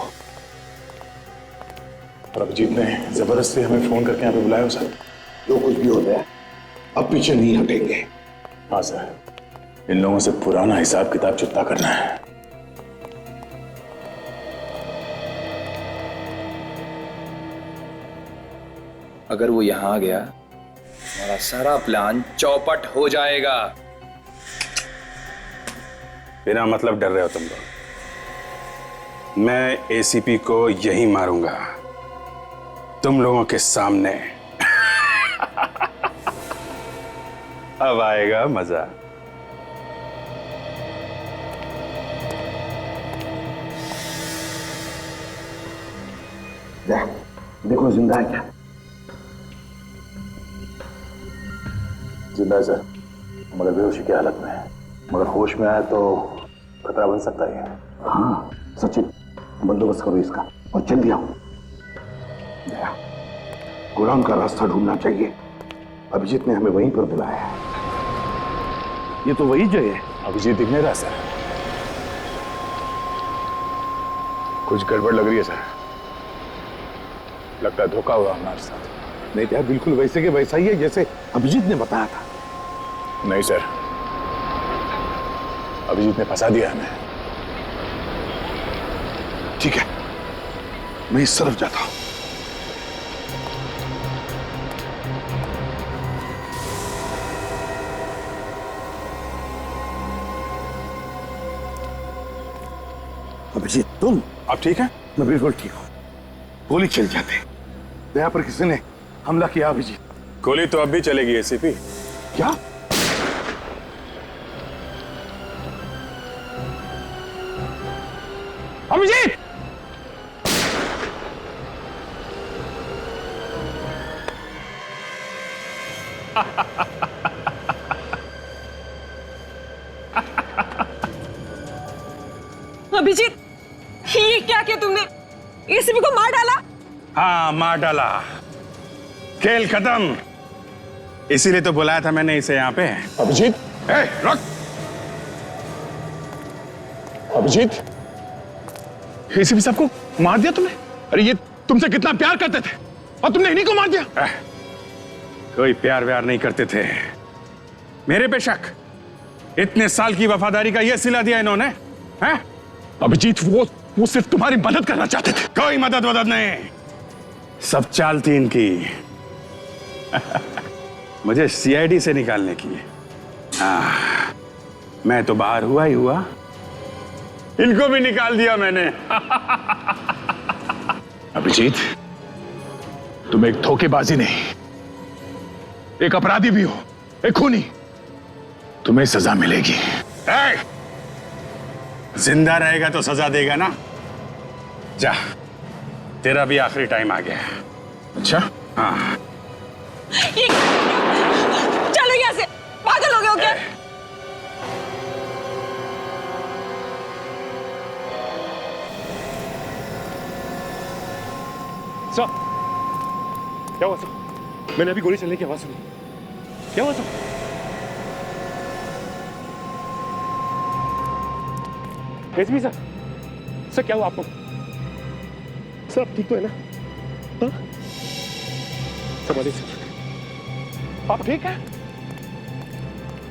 और अभिजीत ने जबरदस्ती हमें फोन करके यहाँ पे बुलाया हो सर। जो कुछ भी हो गया अब पीछे नहीं हटेंगे। हाँ सर, इन लोगों से पुराना हिसाब किताब चुकता करना है। अगर वो यहाँ आ गया हमारा सारा प्लान चौपट हो जाएगा। बिना मतलब डर रहे हो तुम लोग। मैं एसीपी को यही मारूंगा तुम लोगों के सामने। अब आएगा मजा। देखो जिंदा है क्या? जिंदा है सर, मगर बेहोशी की हालत में है, मगर होश में आया तो खतरा बन सकता है। हाँ सचिन, बंदोबस्त करो इसका और जल्दी आओ। दया, गुलाम का रास्ता ढूंढना चाहिए। अभिजीत ने हमें वहीं पर बुलाया है। ये तो वही जगह है। अभिजीत दिख नहीं रहा सर, कुछ गड़बड़ लग रही है सर। लगता है धोखा हुआ हमारे साथ। नहीं तो बिल्कुल वैसे के वैसा ही है जैसे अभिजीत ने बताया था। नहीं सर, अभिजीत ने फंसा दिया हमें। ठीक है, मैं इस तरफ जाता हूं। अभिजीत तुम? अब ठीक है? मैं बिल्कुल ठीक हूं। गोली चल जाते, दया पर किसी ने हमला किया। अभिजीत, गोली तो अब भी चलेगी एसीपी। क्या? अभिजीत! अभिजीत, ये क्या किया तुमने? एसीपी को मार डाला? हाँ, मार डाला। खेल खत्म। इसीलिए तो बुलाया था मैंने इसे यहाँ पे। अभिजीत, रुक। अभिजीत, एसीपी साहब को मार दिया तुमने? अरे ये तुमसे कितना प्यार करते थे और तुमने इन्हीं को मार दिया। कोई प्यार व्यार नहीं करते थे। मेरे पे शक। इतने साल की वफादारी का यह सिला दिया इन्होंने। हैं? अभिजीत, वो सिर्फ तुम्हारी मदद करना चाहते थे। कोई मदद नहीं, सब चाल थी इनकी। मुझे सीआईडी से निकालने की। हाँ, मैं तो बाहर हुआ ही हुआ, इनको भी निकाल दिया मैंने। अभिजीत, तुम एक धोखेबाजी नहीं, एक अपराधी भी हो, एक खूनी। तुम्हें सजा मिलेगी। जिंदा रहेगा तो सजा देगा ना। जा, तेरा भी आखिरी टाइम आ गया। अच्छा? हाँ। चलो यहाँ से, पागल हो गए हो क्या? सर, क्या हुआ सर? मैंने अभी गोली चलने की आवाज सुनी। क्या हुआ सर? एसपी सर, सर क्या हुआ आपको? सर आप ठीक तो है ना? हाँ? समझिए सर, आप ठीक है?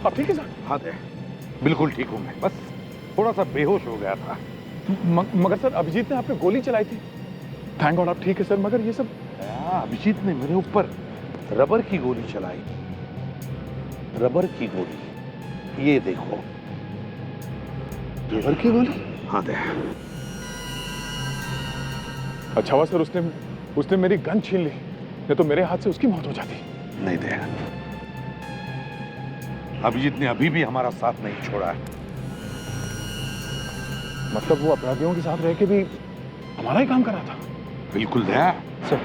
आप ठीक है सर? हाँ दे, बिल्कुल ठीक हूं मैं, बस थोड़ा सा बेहोश हो गया था। मगर सर अभिजीत ने आप पे गोली चलाई थी। थैंक गॉड आप ठीक है सर, मगर ये सब अभिजीत ने मेरे ऊपर रबर की गोली चलाई। रबर की गोली, ये देखो। रबर की गोली? हाँ दे। अच्छा हुआ सर उसने मेरी गन छीन ली, नहीं तो मेरे हाथ से उसकी मौत हो जाती। नहीं दे, अभिजीत ने अभी भी हमारा साथ नहीं छोड़ा है। मतलब वो अपराधियों के साथ रह के भी हमारा ही काम कर रहा था। बिल्कुल दया। सर,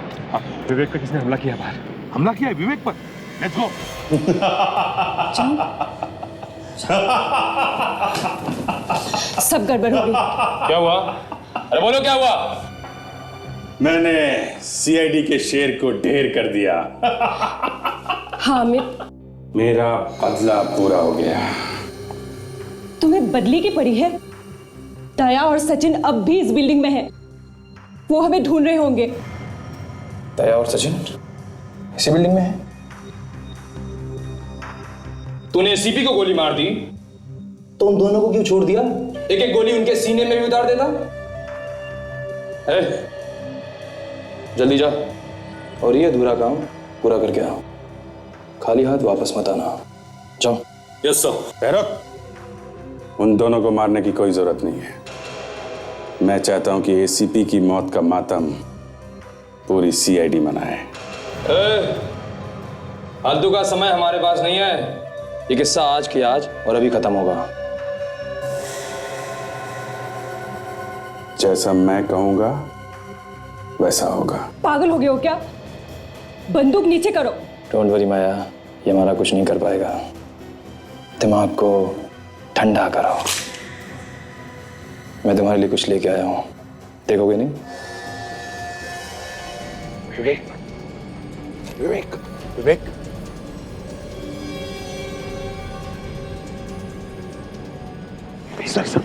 विवेक पे किसने हमला किया बाहर? हमला किया है विवेक पर? Let's go. सब गड़बड़ हो गई। क्या हुआ? अरे बोलो क्या हुआ? मैंने सीआईडी के शेर को ढेर कर दिया। हामिद, मेरा बदला पूरा हो गया। तुम्हें बदली की पड़ी है। दया और सचिन अब भी इस बिल्डिंग में है। वो हमें ढूंढ रहे होंगे। दया और सचिन इसी बिल्डिंग में है? तूने एसीपी को गोली मार दी तो उन दोनों को क्यों छोड़ दिया? एक एक गोली उनके सीने में भी उतार देता। जल्दी जा और ये अधूरा काम पूरा करके आओ। खाली हाथ वापस मत आना। जाओ। Yes sir. भैरव, उन दोनों को मारने की कोई जरूरत नहीं है। मैं चाहता हूं कि एसीपी की मौत का मातम पूरी सीआईडी मनाए। फालतू का समय हमारे पास नहीं है। ये किस्सा आज की आज और अभी खत्म होगा। जैसा मैं कहूंगा वैसा होगा। पागल हो गए हो क्या? बंदूक नीचे करो। डोंट वरी माया, ये हमारा कुछ नहीं कर पाएगा। दिमाग को ठंडा करो। मैं तुम्हारे लिए कुछ लेके आया हूं, देखोगे नहीं? विवेक, विवेक, विवेक, सर।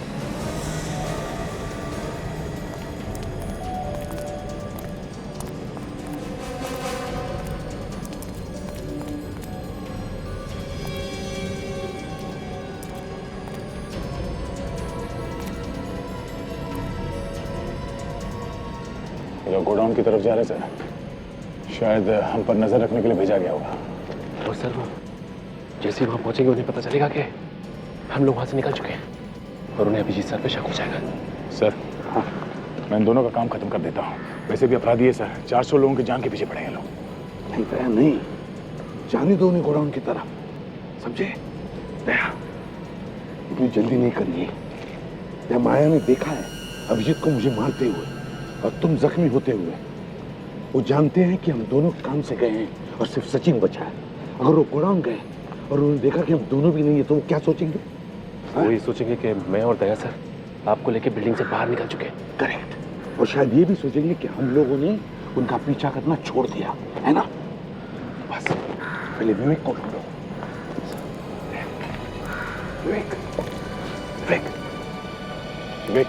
गोडाउन की तरफ जा रहे सर। शायद हम पर नजर रखने के लिए भेजा गया होगा। और सर वो जैसे ही वहां पहुंचेंगे उन्हें पता चलेगा कि हम लोग वहां से निकल चुके हैं और उन्हें अभिजीत सर पे शक हो जाएगा। सर हाँ, मैं इन दोनों का काम खत्म कर देता हूँ। वैसे भी अपराधी है सर। 400 लोगों की जान के पीछे पड़े हैं लोग। नहीं दया नहीं, जाने दो उन्हें गोडाउन की तरफ, समझे? दया इतनी जल्दी नहीं करनी है। दया, माया ने देखा है अभिजीत को मुझे मारते हुए और तुम जख्मी होते हुए। वो जानते हैं कि हम दोनों काम से गए हैं और सिर्फ सचिन बचा है। अगर वो गोडाउन गए और उन्होंने देखा कि हम दोनों भी नहीं है तो वो क्या सोचेंगे? वो ये सोचेंगे कि मैं और दया सर आपको लेके बिल्डिंग से बाहर निकल चुके हैं। करेक्ट। और शायद ये भी सोचेंगे कि हम लोगों ने उनका पीछा करना छोड़ दिया है ना। बस पहले विवेक को ढूंढो। विवेक, विवेक, विवेक,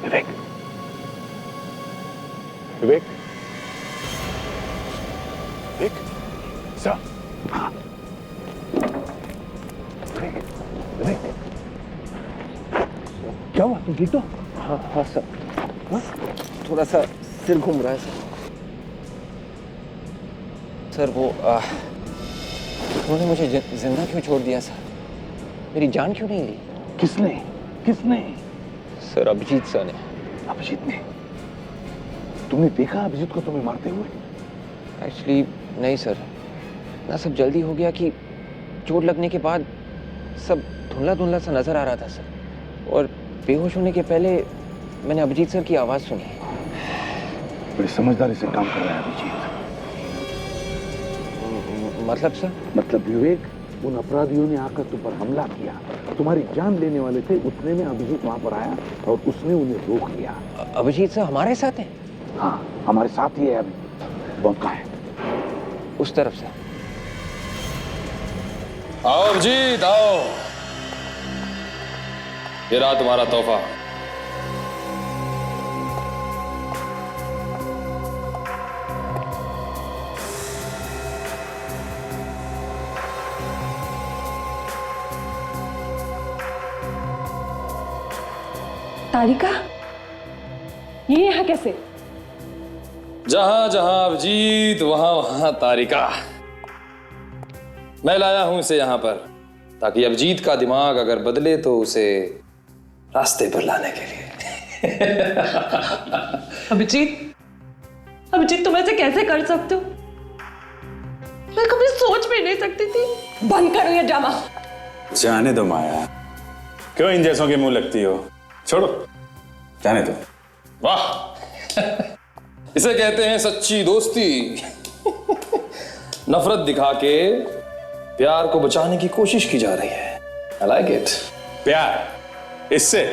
विवेक, विवेक, विवेक, सर। हाँ, विवेक, विवेक, क्या हुआ? तुम ठीक हो? हाँ सर। हाँ? थोड़ा सा सिर घूम रहा है सर। सर वो उन्होंने मुझे जिंदा क्यों छोड़ दिया सर? मेरी जान क्यों नहीं ली? किसने? किसने? सर अभिजीत सर ने। अभिजीत ने? तुमने देखा अभिजीत को तुम्हें मारते हुए? एक्चुअली नहीं सर, ना सब जल्दी हो गया कि चोट लगने के बाद सब धुंधला धुंधला सा नजर आ रहा था सर। और बेहोश होने के पहले मैंने अभिजीत सर की आवाज सुनी। बड़ी समझदारी से काम कर रहा है अभिजीत। मतलब सर? मतलब विवेक, उन अपराधियों ने आकर तुम पर हमला किया, तुम्हारी जान लेने वाले थे। उतने में अभिजीत वहां पर आया और उसने उन्हें रोक लिया। अभिजीत सर हमारे साथ हैं? हाँ, हमारे साथ ही है। अभी बम कहाँ है? उस तरफ से। आओ अभिजीत आओ, ये रहा तुम्हारा तोहफा। तारिका, ये यहाँ कैसे? जहां जहां अभिजीत वहां वहां तारिका। मैं लाया हूं इसे यहां पर ताकि अभिजीत का दिमाग अगर बदले तो उसे रास्ते पर लाने के लिए। अभिजीत तुम ऐसे कैसे कर सकते हो? मैं कभी सोच भी नहीं सकती थी। बंद करो ये ड्रामा। जाने दो माया, क्यों इन जैसों के मुंह लगती हो? छोड़ो, जाने दो। वाह, इसे कहते हैं सच्ची दोस्ती। नफरत दिखा के प्यार को बचाने की कोशिश की जा रही है। I like it. प्यार इससे?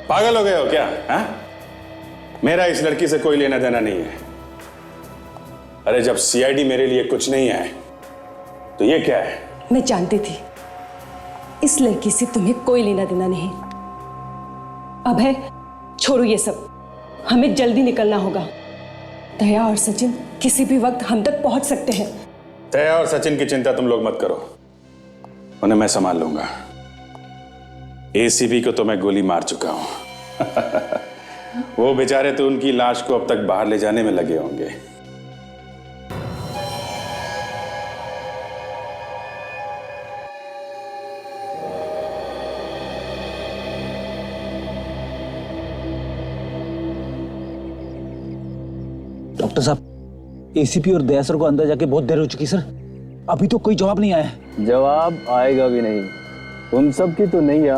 पागल हो गए हो क्या? हा? मेरा इस लड़की से कोई लेना देना नहीं है। अरे जब सीआईडी मेरे लिए कुछ नहीं है तो ये क्या है? मैं जानती थी इस लड़की से तुम्हें कोई लेना देना नहीं। अब है, छोड़ो ये सब, हमें जल्दी निकलना होगा। दया और सचिन किसी भी वक्त हम तक पहुंच सकते हैं। दया और सचिन की चिंता तुम लोग मत करो, उन्हें मैं संभाल लूंगा। एसीपी को तो मैं गोली मार चुका हूं। वो बेचारे तो उनकी लाश को अब तक बाहर ले जाने में लगे होंगे। डॉक्टर साहब, एसीपी और दया सर को अंदर जाके बहुत देर हो चुकी सर, अभी तो कोई जवाब नहीं आया है। जवाब आएगा भी नहीं। उन सब की तो नैया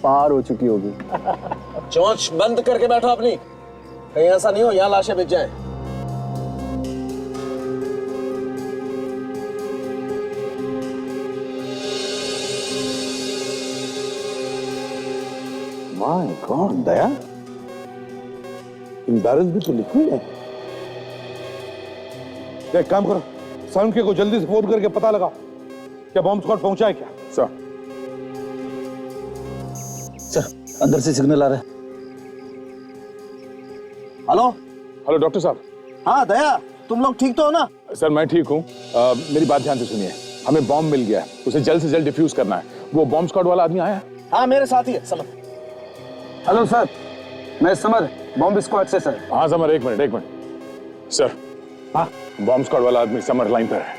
पार हो चुकी होगी। चोंच बंद करके बैठो अपनी, कहीं ऐसा नहीं हो यहाँ लाशें बिक जाए। My God Daya, in barrels भी तो लिक्विड है। एक काम करो, साउंड के को जल्दी से फोन करके पता लगाओ क्या बॉम्ब स्क्वाड पहुंचा है क्या। सर अंदर से सिग्नल आ रहा है। हेलो हेलो डॉक्टर साहब। हाँ दया, तुम लोग ठीक तो हो ना? सर मैं ठीक हूँ। मेरी बात ध्यान से सुनिए, हमें बॉम्ब मिल गया है, उसे जल्द से जल्द डिफ्यूज करना है। वो बॉम्ब स्क्वाड वाला आदमी आया है? हाँ मेरे साथ ही है समर। हेलो सर, मैं समर, बॉम्ब स्क्वाड से सर। हाँ समर, एक मिनट सर। हाँ बॉम्ब स्क्वाड वाला आदमी समर लाइन पर है।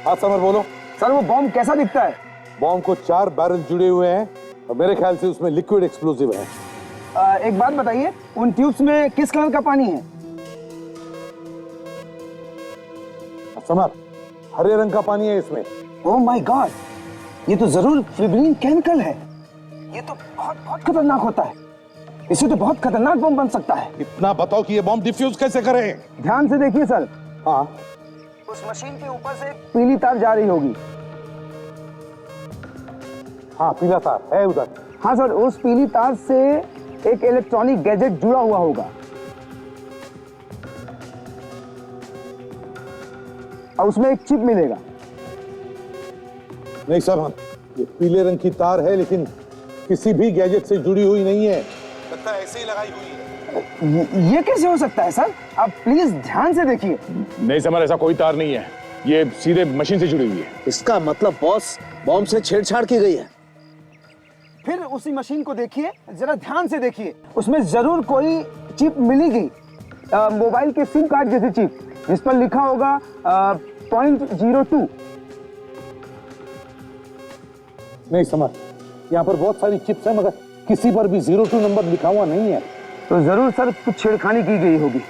हाँ समर बोलो। सर वो बॉम्ब कैसा दिखता है? बॉम्ब को 4 बैरल जुड़े हुए हैं और मेरे ख्याल से उसमें लिक्विड एक्सप्लोसिव है। एक बात बताइए, उन ट्यूब्स में किस कलर का पानी है? समर, हरे रंग का पानी है इसमें। ओह माय गॉड, ये तो जरूर फिब्रिन केमिकल है। ये तो बहुत बहुत खतरनाक होता है। इससे तो बहुत खतरनाक बम बन सकता है। इतना बताओ कि ये बॉम्ब डिफ्यूज कैसे करें। ध्यान से देखिए सर। हाँ उस मशीन के ऊपर से पीली तार जा रही होगी। हाँ पीला तार है उधर। हाँ सर, उस पीली तार से एक इलेक्ट्रॉनिक गैजेट जुड़ा हुआ होगा और उसमें एक चिप मिलेगा। नहीं साहब, ये पीले रंग की तार है लेकिन किसी भी गैजेट से जुड़ी हुई नहीं है, लगता है ऐसे ही लगाई हुई है। ये कैसे हो सकता है सर? आप प्लीज ध्यान से देखिए। नहीं समर, ऐसा कोई तार नहीं है, ये सीधे मशीन से जुड़ी हुई है। इसका मतलब बॉस बॉम्ब से छेड़छाड़ की गई है। फिर उसी मशीन को देखिए, जरा ध्यान से देखिए, उसमें जरूर कोई चिप मिलेगी, मोबाइल के सिम कार्ड जैसी चिप, जिस पर लिखा होगा 0.02। नहीं समझ, यहाँ पर बहुत सारी चिप्स हैं मगर किसी पर भी 02 नंबर लिखा हुआ नहीं है। तो जरूर सर कुछ छेड़खानी की गई होगी,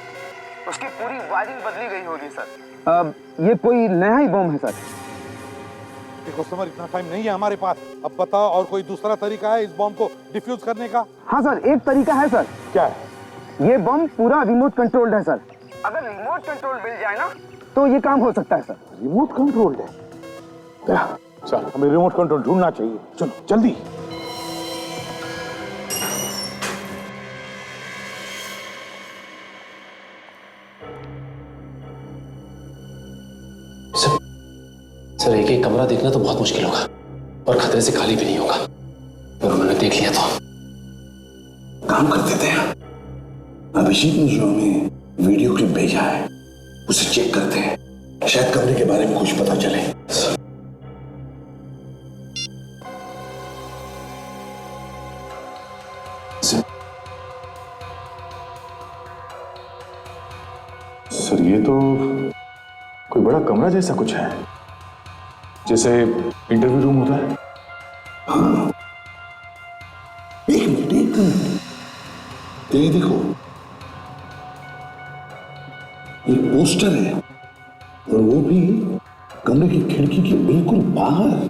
उसकी पूरी वायरिंग बदली गई होगी सर। ये कोई नया ही बम है सर। देखो समर, इतना टाइम नहीं है हमारे पास, अब बताओ और कोई दूसरा तरीका है इस बॉम्ब को डिफ्यूज करने का? हाँ सर, एक तरीका है सर। क्या है? ये बम पूरा रिमोट कंट्रोल्ड है सर। अगर रिमोट कंट्रोल मिल जाए ना तो ये काम हो सकता है सर। रिमोट कंट्रोल्ड है? चल हमें रिमोट कंट्रोल ढूंढना चाहिए, चलो जल्दी। सर एक एक कमरा देखना तो बहुत मुश्किल होगा और खतरे से खाली भी नहीं होगा, और उन्होंने देख लिया तो काम कर देते हैं। अभिजीत ने जो हमें वीडियो क्लिप भेजा है उसे चेक करते हैं, शायद कमरे के बारे में कुछ पता चले। सर ये तो कोई बड़ा कमरा जैसा कुछ है, जैसे इंटरव्यू रूम होता है। हाँ, एक मिनट ये देखो, एक पोस्टर है और वो भी कमरे की खिड़की के बिल्कुल बाहर,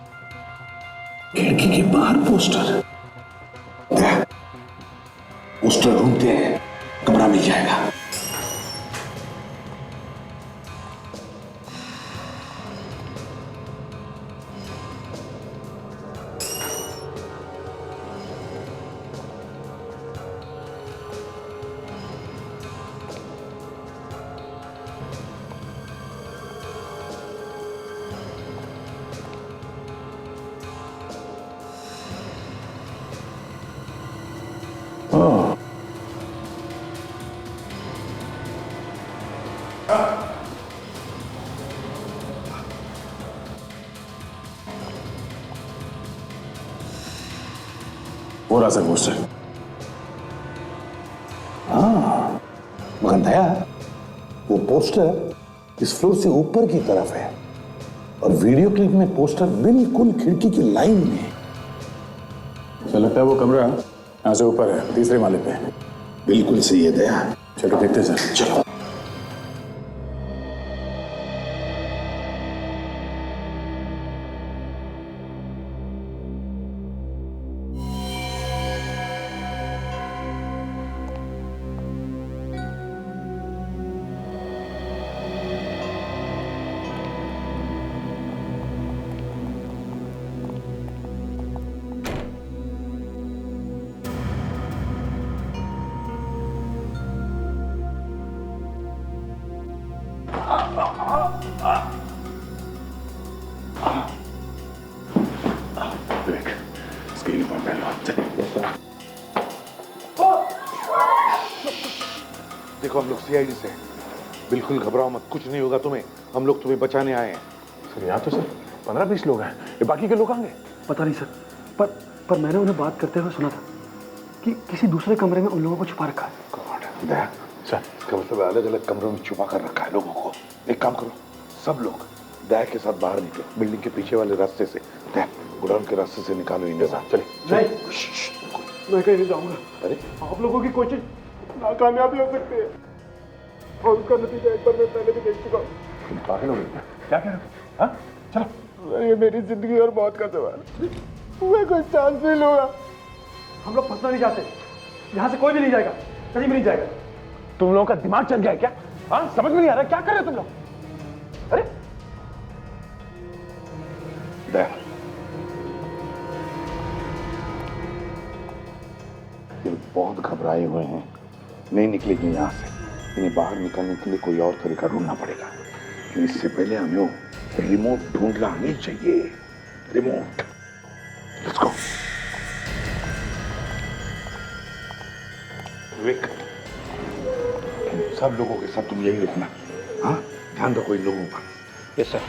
खिड़की के बाहर पोस्टर। पोस्टर ढूंढते हैं, कमरा मिल जाएगा। वो रहा सर पोस्टर। हाँ मगर दया, वो पोस्टर इस फ्लोर से ऊपर की तरफ है और वीडियो क्लिप में पोस्टर बिल्कुल खिड़की की लाइन में है। मुझे लगता है वो कमरा यहाँ से ऊपर है, तीसरे माले पे। बिल्कुल सही है दया। चलो देखते हैं सर। चलो। देखो हम लोग सीआईडी से हैं। बिल्कुल घबराओ मत, कुछ नहीं होगा तुम्हें। हम लोग तुम्हें बचाने आए हैं। सर यहाँ तो सर 15-20 लोग हैं, ये बाकी के लोग आएंगे? पता नहीं सर, पर मैंने उन्हें बात करते हुए सुना था कि किसी दूसरे कमरे में उन लोगों को छुपा रखा है। दया सर, इसका मतलब अलग अलग कमरों में छुपा कर रखा है लोगों को। एक काम करो, सब लोग दया के साथ बाहर निकलो, बिल्डिंग के पीछे वाले रास्ते से। दया गोडाउन के रास्ते से निकालो इन्हें। चले मैं कहीं नहीं जाऊंगा। अरे आप लोगों की कोशिश नाकामयाब हो सकती है और उसका नतीजा एक बार मैं पहले भी देख चुका हूँ। पागल हो गए क्या कह रहे हो? हाँ चलो। ये मेरी जिंदगी और मौत का सवाल, मैं कोई चांस नहीं लूंगा। हम लोग फंसना नहीं चाहते, यहाँ से कोई भी नहीं जाएगा, कहीं भी नहीं जाएगा। तुम लोगों का दिमाग चल गया है क्या? हाँ समझ में नहीं आ रहा क्या कर रहे हो तुम लोग? अरे दया, ये बहुत घबराए हुए हैं, नहीं निकलेगी यहाँ से। इन्हें बाहर निकलने के लिए कोई और तरीका ढूंढना पड़ेगा। इससे पहले हमें वो रिमोट ढूंढना नहीं चाहिए। रिमोट। Let's go. विवेक, सब लोगों के साथ तुम यही रखना। हाँ ध्यान रखो इन लोगों पर। Yes sir.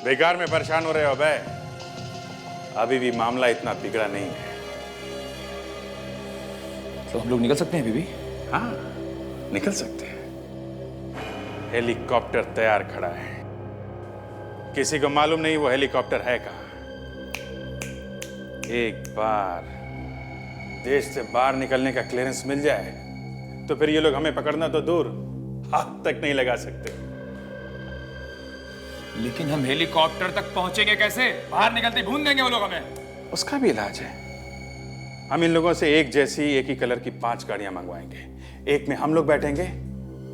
बेकार में परेशान हो रहे हो बे? अभी भी मामला इतना बिगड़ा नहीं है। तो हम लोग निकल सकते हैं अभी भी? हाँ निकल सकते हैं। हेलीकॉप्टर तैयार खड़ा है, किसी को मालूम नहीं वो हेलीकॉप्टर है कहाँ। एक बार देश से बाहर निकलने का क्लियरेंस मिल जाए तो फिर ये लोग हमें पकड़ना तो दूर, हाथ तक नहीं लगा सकते। लेकिन हम हेलीकॉप्टर तक पहुंचेंगे कैसे? बाहर निकलते भून देंगे वो लोग हमें। उसका भी इलाज है। हम इन लोगों से एक जैसी एक ही कलर की 5 गाड़ियां मंगवाएंगे। एक में हम लोग बैठेंगे,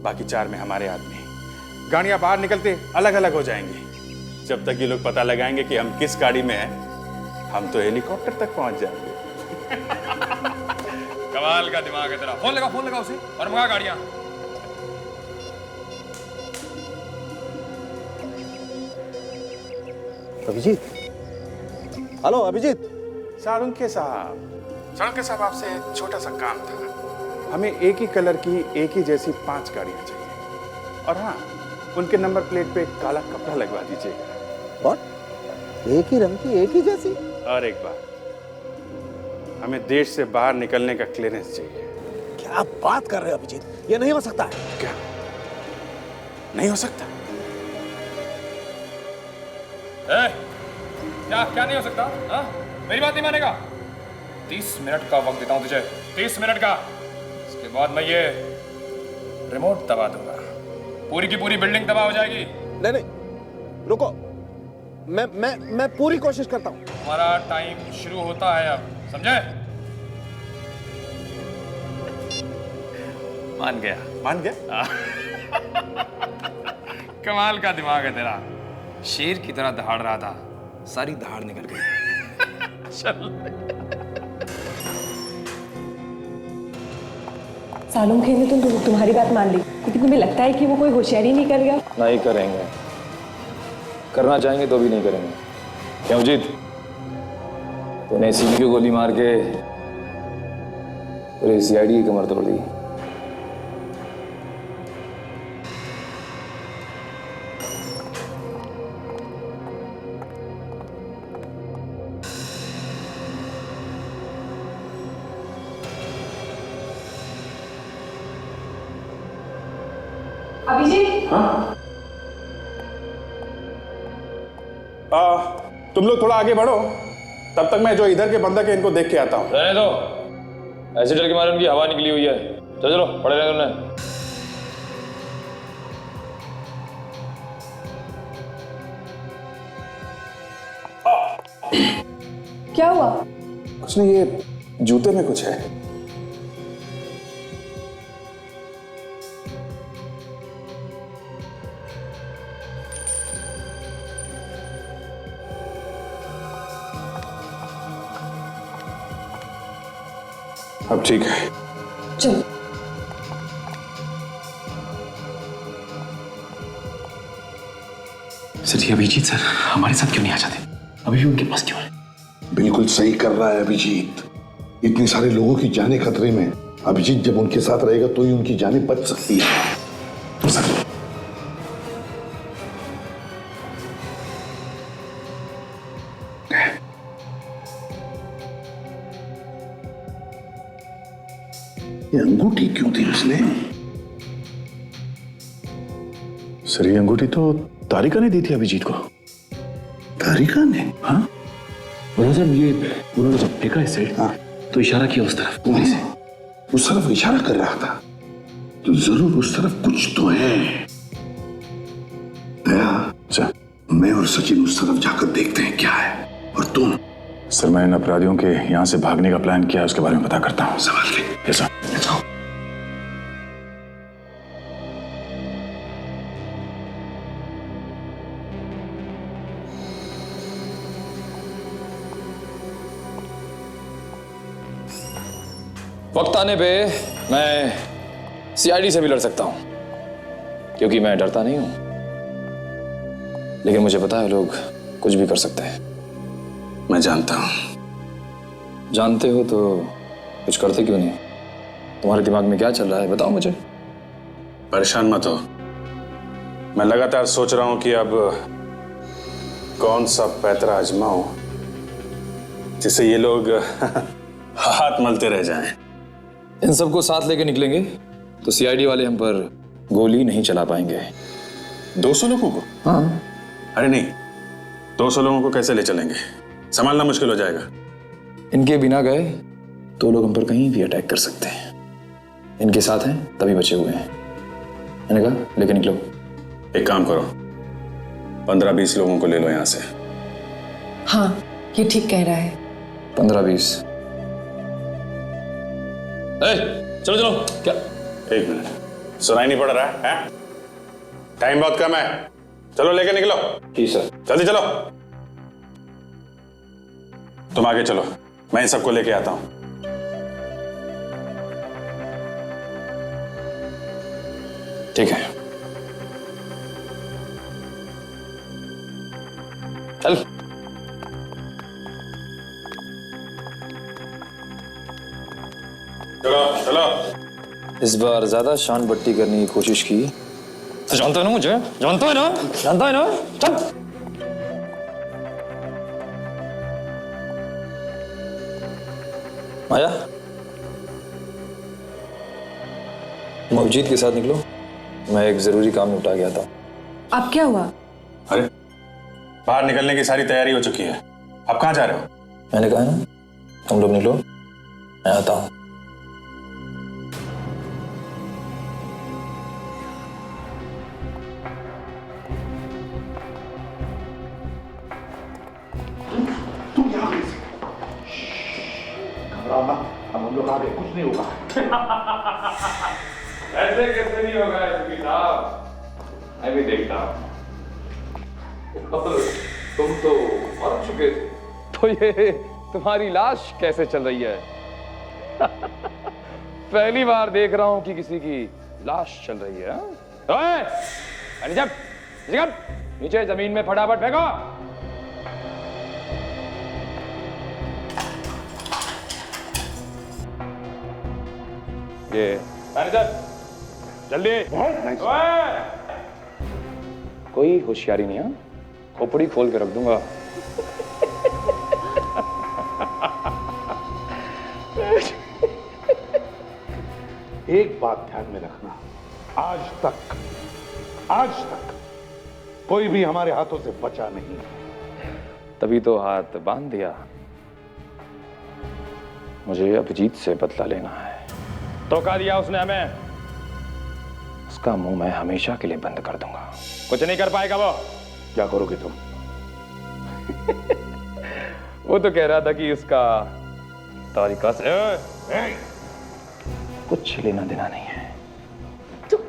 बाकी 4 में हमारे आदमी। गाड़ियां बाहर निकलते अलग अलग हो जाएंगी। जब तक ये लोग पता लगाएंगे कि हम किस गाड़ी में हैं, हम तो हेलीकॉप्टर तक पहुंच जाएंगे। कमाल का दिमाग है तेरा। फोन लगा उसे और मंगा गाड़ियां। अभिजीत, हेलो अभिजीत। साळुंखे साहब आपसे एक छोटा सा काम था। हमें एक ही कलर की एक ही जैसी 5 गाड़ियां चाहिए और हाँ उनके नंबर प्लेट पे काला कपड़ा लगवा दीजिएगा। व्हाट? एक ही रंग की एक ही जैसी? और एक बात, हमें देश से बाहर निकलने का क्लियरेंस चाहिए। क्या बात कर रहे हो अभिजीत? ये नहीं हो सकता है। क्या नहीं हो सकता? क्या नहीं हो सकता? हाँ? मेरी बात नहीं मानेगा? 30 मिनट का वक्त देता हूं तुझे, 30 मिनट का। इसके बाद मैं ये रिमोट दबा दूंगा, पूरी की पूरी बिल्डिंग तबाह हो जाएगी। नहीं, रुको, मैं पूरी कोशिश करता हूं। हमारा टाइम शुरू होता है अब, समझे? मान गया? कमाल का दिमाग है तेरा। शेर की तरह दहाड़ रहा था, सारी दहाड़ निकल गई। चल सालों खेल ने तो तुम्हारी बात मान ली, लेकिन तुम्हें लगता है कि वो कोई होशियारी नहीं करेगा? नहीं करेंगे, करना चाहेंगे तो भी नहीं करेंगे। क्यों जीत, तूने सीबी को गोली मार के पूरे सीआईडी की कमर तोड़ दी। अभिजीत, हाँ? तुम लोग थोड़ा आगे बढ़ो, तब तक मैं जो इधर के बंदक है इनको देख के आता हूँ। रहने दो, ऐसे डर के मारे उनकी हवा निकली हुई है। चलो चलो, पड़े रहे उन्हें। क्या हुआ? कुछ नहीं, ये जूते में कुछ है। अब ठीक है, चलो। सर ये अभिजीत सर हमारे साथ क्यों नहीं आ जाते? अभी भी उनके पास क्यों है? बिल्कुल सही कर रहा है अभिजीत। इतने सारे लोगों की जानें खतरे में, अभिजीत जब उनके साथ रहेगा तो ही उनकी जानें बच सकती है। तो सर ये अंगूठी क्यों थी उसने? सर ये अंगूठी तो तारिका ने दी थी अभिजीत को। तारिका ने? हाँ सर, ये उन्होंने जब फेंका इसे, हाँ, तो इशारा किया उस तरफ, उंगली से। उस तरफ इशारा कर रहा था, तो जरूर उस तरफ कुछ तो है। दया, मैं और सचिन उस तरफ जाकर देखते हैं क्या है, और तुम? सर मैंने अपराधियों के यहाँ से भागने का प्लान किया है, उसके बारे में पता करता हूँ। सवाल के यस सर। Let's go. वक्त आने पे मैं सीआईडी से भी लड़ सकता हूं, क्योंकि मैं डरता नहीं हूं। लेकिन मुझे पता है लोग कुछ भी कर सकते हैं। मैं जानता हूं। जानते हो तो कुछ करते क्यों नहीं? तुम्हारे दिमाग में क्या चल रहा है बताओ मुझे। परेशान मत हो, मैं लगातार सोच रहा हूं कि अब कौन सा पैतरा आजमाऊं जिससे ये लोग हाथ मलते रह जाएं। इन सबको साथ लेके निकलेंगे तो सीआईडी वाले हम पर गोली नहीं चला पाएंगे। 200 लोगों को? हाँ। अरे नहीं, 200 लोगों को कैसे ले चलेंगे, संभालना मुश्किल हो जाएगा। इनके बिना गए तो लोग हम पर कहीं भी अटैक कर सकते हैं। इनके साथ हैं तभी बचे हुए हैं। मैंने कहा लेके निकलो। एक काम करो, 15-20 लोगों को ले लो यहां से। हाँ, ये ठीक कह रहा है। 15-20। चलो चलो। क्या? एक मिनट, सुनाई नहीं पड़ रहा है? टाइम बहुत कम है, चलो लेके निकलो। जी सर। जल्दी चलो। तुम आगे चलो, मैं इन सबको लेके आता हूं। ठीक है, चल। चलो चलो। इस बार ज्यादा शान बट्टी करने की कोशिश की तो जानता है ना मुझे, जानता है ना, जानता है ना। चल। माया, तुम अभिजीत के साथ निकलो, मैं एक जरूरी काम निपटा गया था। अब क्या हुआ? अरे बाहर निकलने की सारी तैयारी हो चुकी है, अब कहां जा रहे हो? मैंने कहा ना तुम लोग निकलो, मैं आता हूं। अब हम लोग आ गए, कुछ नहीं होगा। ऐसे कैसे नहीं होगा एसपी साहब, मैं भी देखता हूं। तुम तो मर चुके थे, तो ये तुम्हारी लाश कैसे चल रही है? पहली बार देख रहा हूं कि किसी की लाश चल रही है। ओए, नीचे जमीन में फटाफट फेंको। ये मैनेजर जल्दी। ओए, कोई होशियारी नहीं है, खोपड़ी खोल के रख दूंगा। एक बात ध्यान में रखना, आज तक कोई भी हमारे हाथों से बचा नहीं। तभी तो हाथ बांध दिया। मुझे अभिजीत से बदला लेना है। धोखा दिया उसने हमें, उसका मुंह मैं हमेशा के लिए बंद कर दूंगा। कुछ नहीं कर पाएगा वो। क्या करोगे तुम? वो तो कह रहा था कि उसका तारिका से कुछ लेना देना नहीं है। चुप!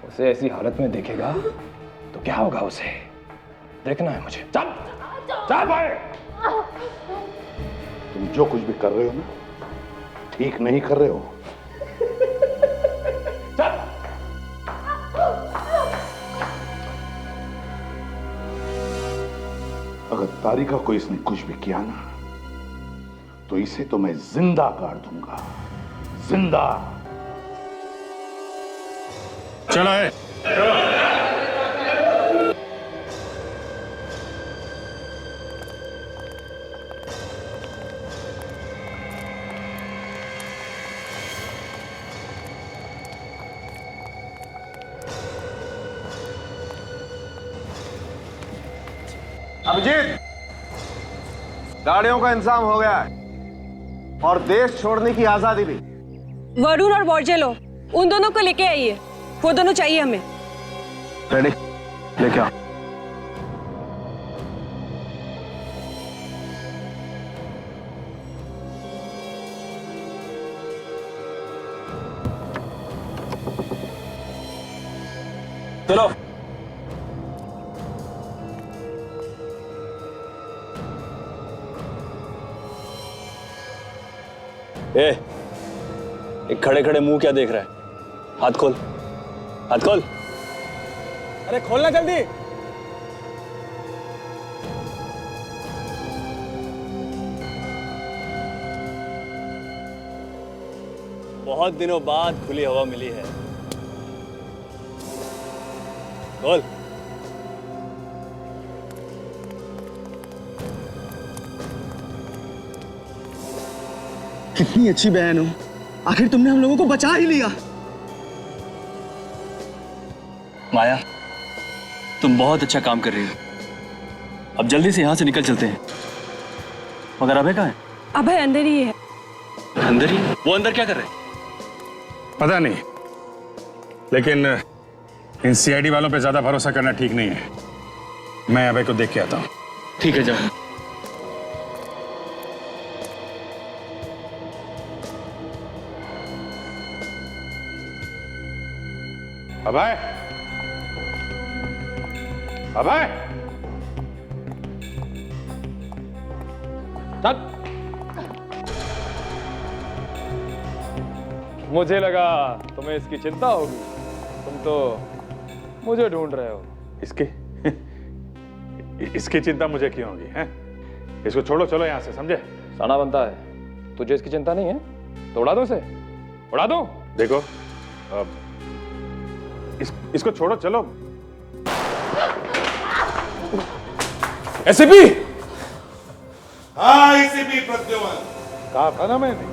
उसे ऐसी हालत में देखेगा तो क्या होगा उसे देखना है मुझे। चल चल भाई। तुम जो कुछ भी कर रहे हो ना, ठीक नहीं कर रहे हो। अगर तारिका को इसने कुछ भी किया ना, तो इसे तो मैं जिंदा गाड़ दूंगा, जिंदा। चलो है। अभिजीत, गाड़ियों का इंतजाम हो गया है और देश छोड़ने की आजादी भी। वरुण और बोर्जेलो, उन दोनों को लेके आइए, वो दोनों चाहिए हमें। रेडी, लेके आओ। चलो। एक खड़े खड़े मुंह क्या देख रहा है? हाथ खोल, हाथ खोल। अरे खोलना जल्दी। बहुत दिनों बाद खुली हवा मिली है। खोल। कितनी अच्छी बहन हो, आखिर तुमने हम लोगों को बचा ही लिया। माया, तुम बहुत अच्छा काम कर रही हो। अब जल्दी से यहां से निकल चलते हैं। मगर अभय कहाँ है? अभय अंदर ही है। अंदर ही? वो अंदर क्या कर रहे हैं? पता नहीं, लेकिन इन सीआईडी वालों पे ज्यादा भरोसा करना ठीक नहीं है। मैं अभय को देख के आता हूँ। ठीक है, जाओ। अभय, अभय, चल। मुझे लगा तुम्हें इसकी चिंता होगी, तुम तो मुझे ढूंढ रहे हो। इसकी चिंता मुझे क्यों होगी? हैं? इसको छोड़ो, चलो यहां से, समझे? साना बनता है। तुझे इसकी चिंता नहीं है तो उड़ा दो इसे, उड़ा दो। देखो, इसको छोड़ो, चलो। एसीपी। हाँ, एसीपी प्रद्युमन। कहा था ना मैंने,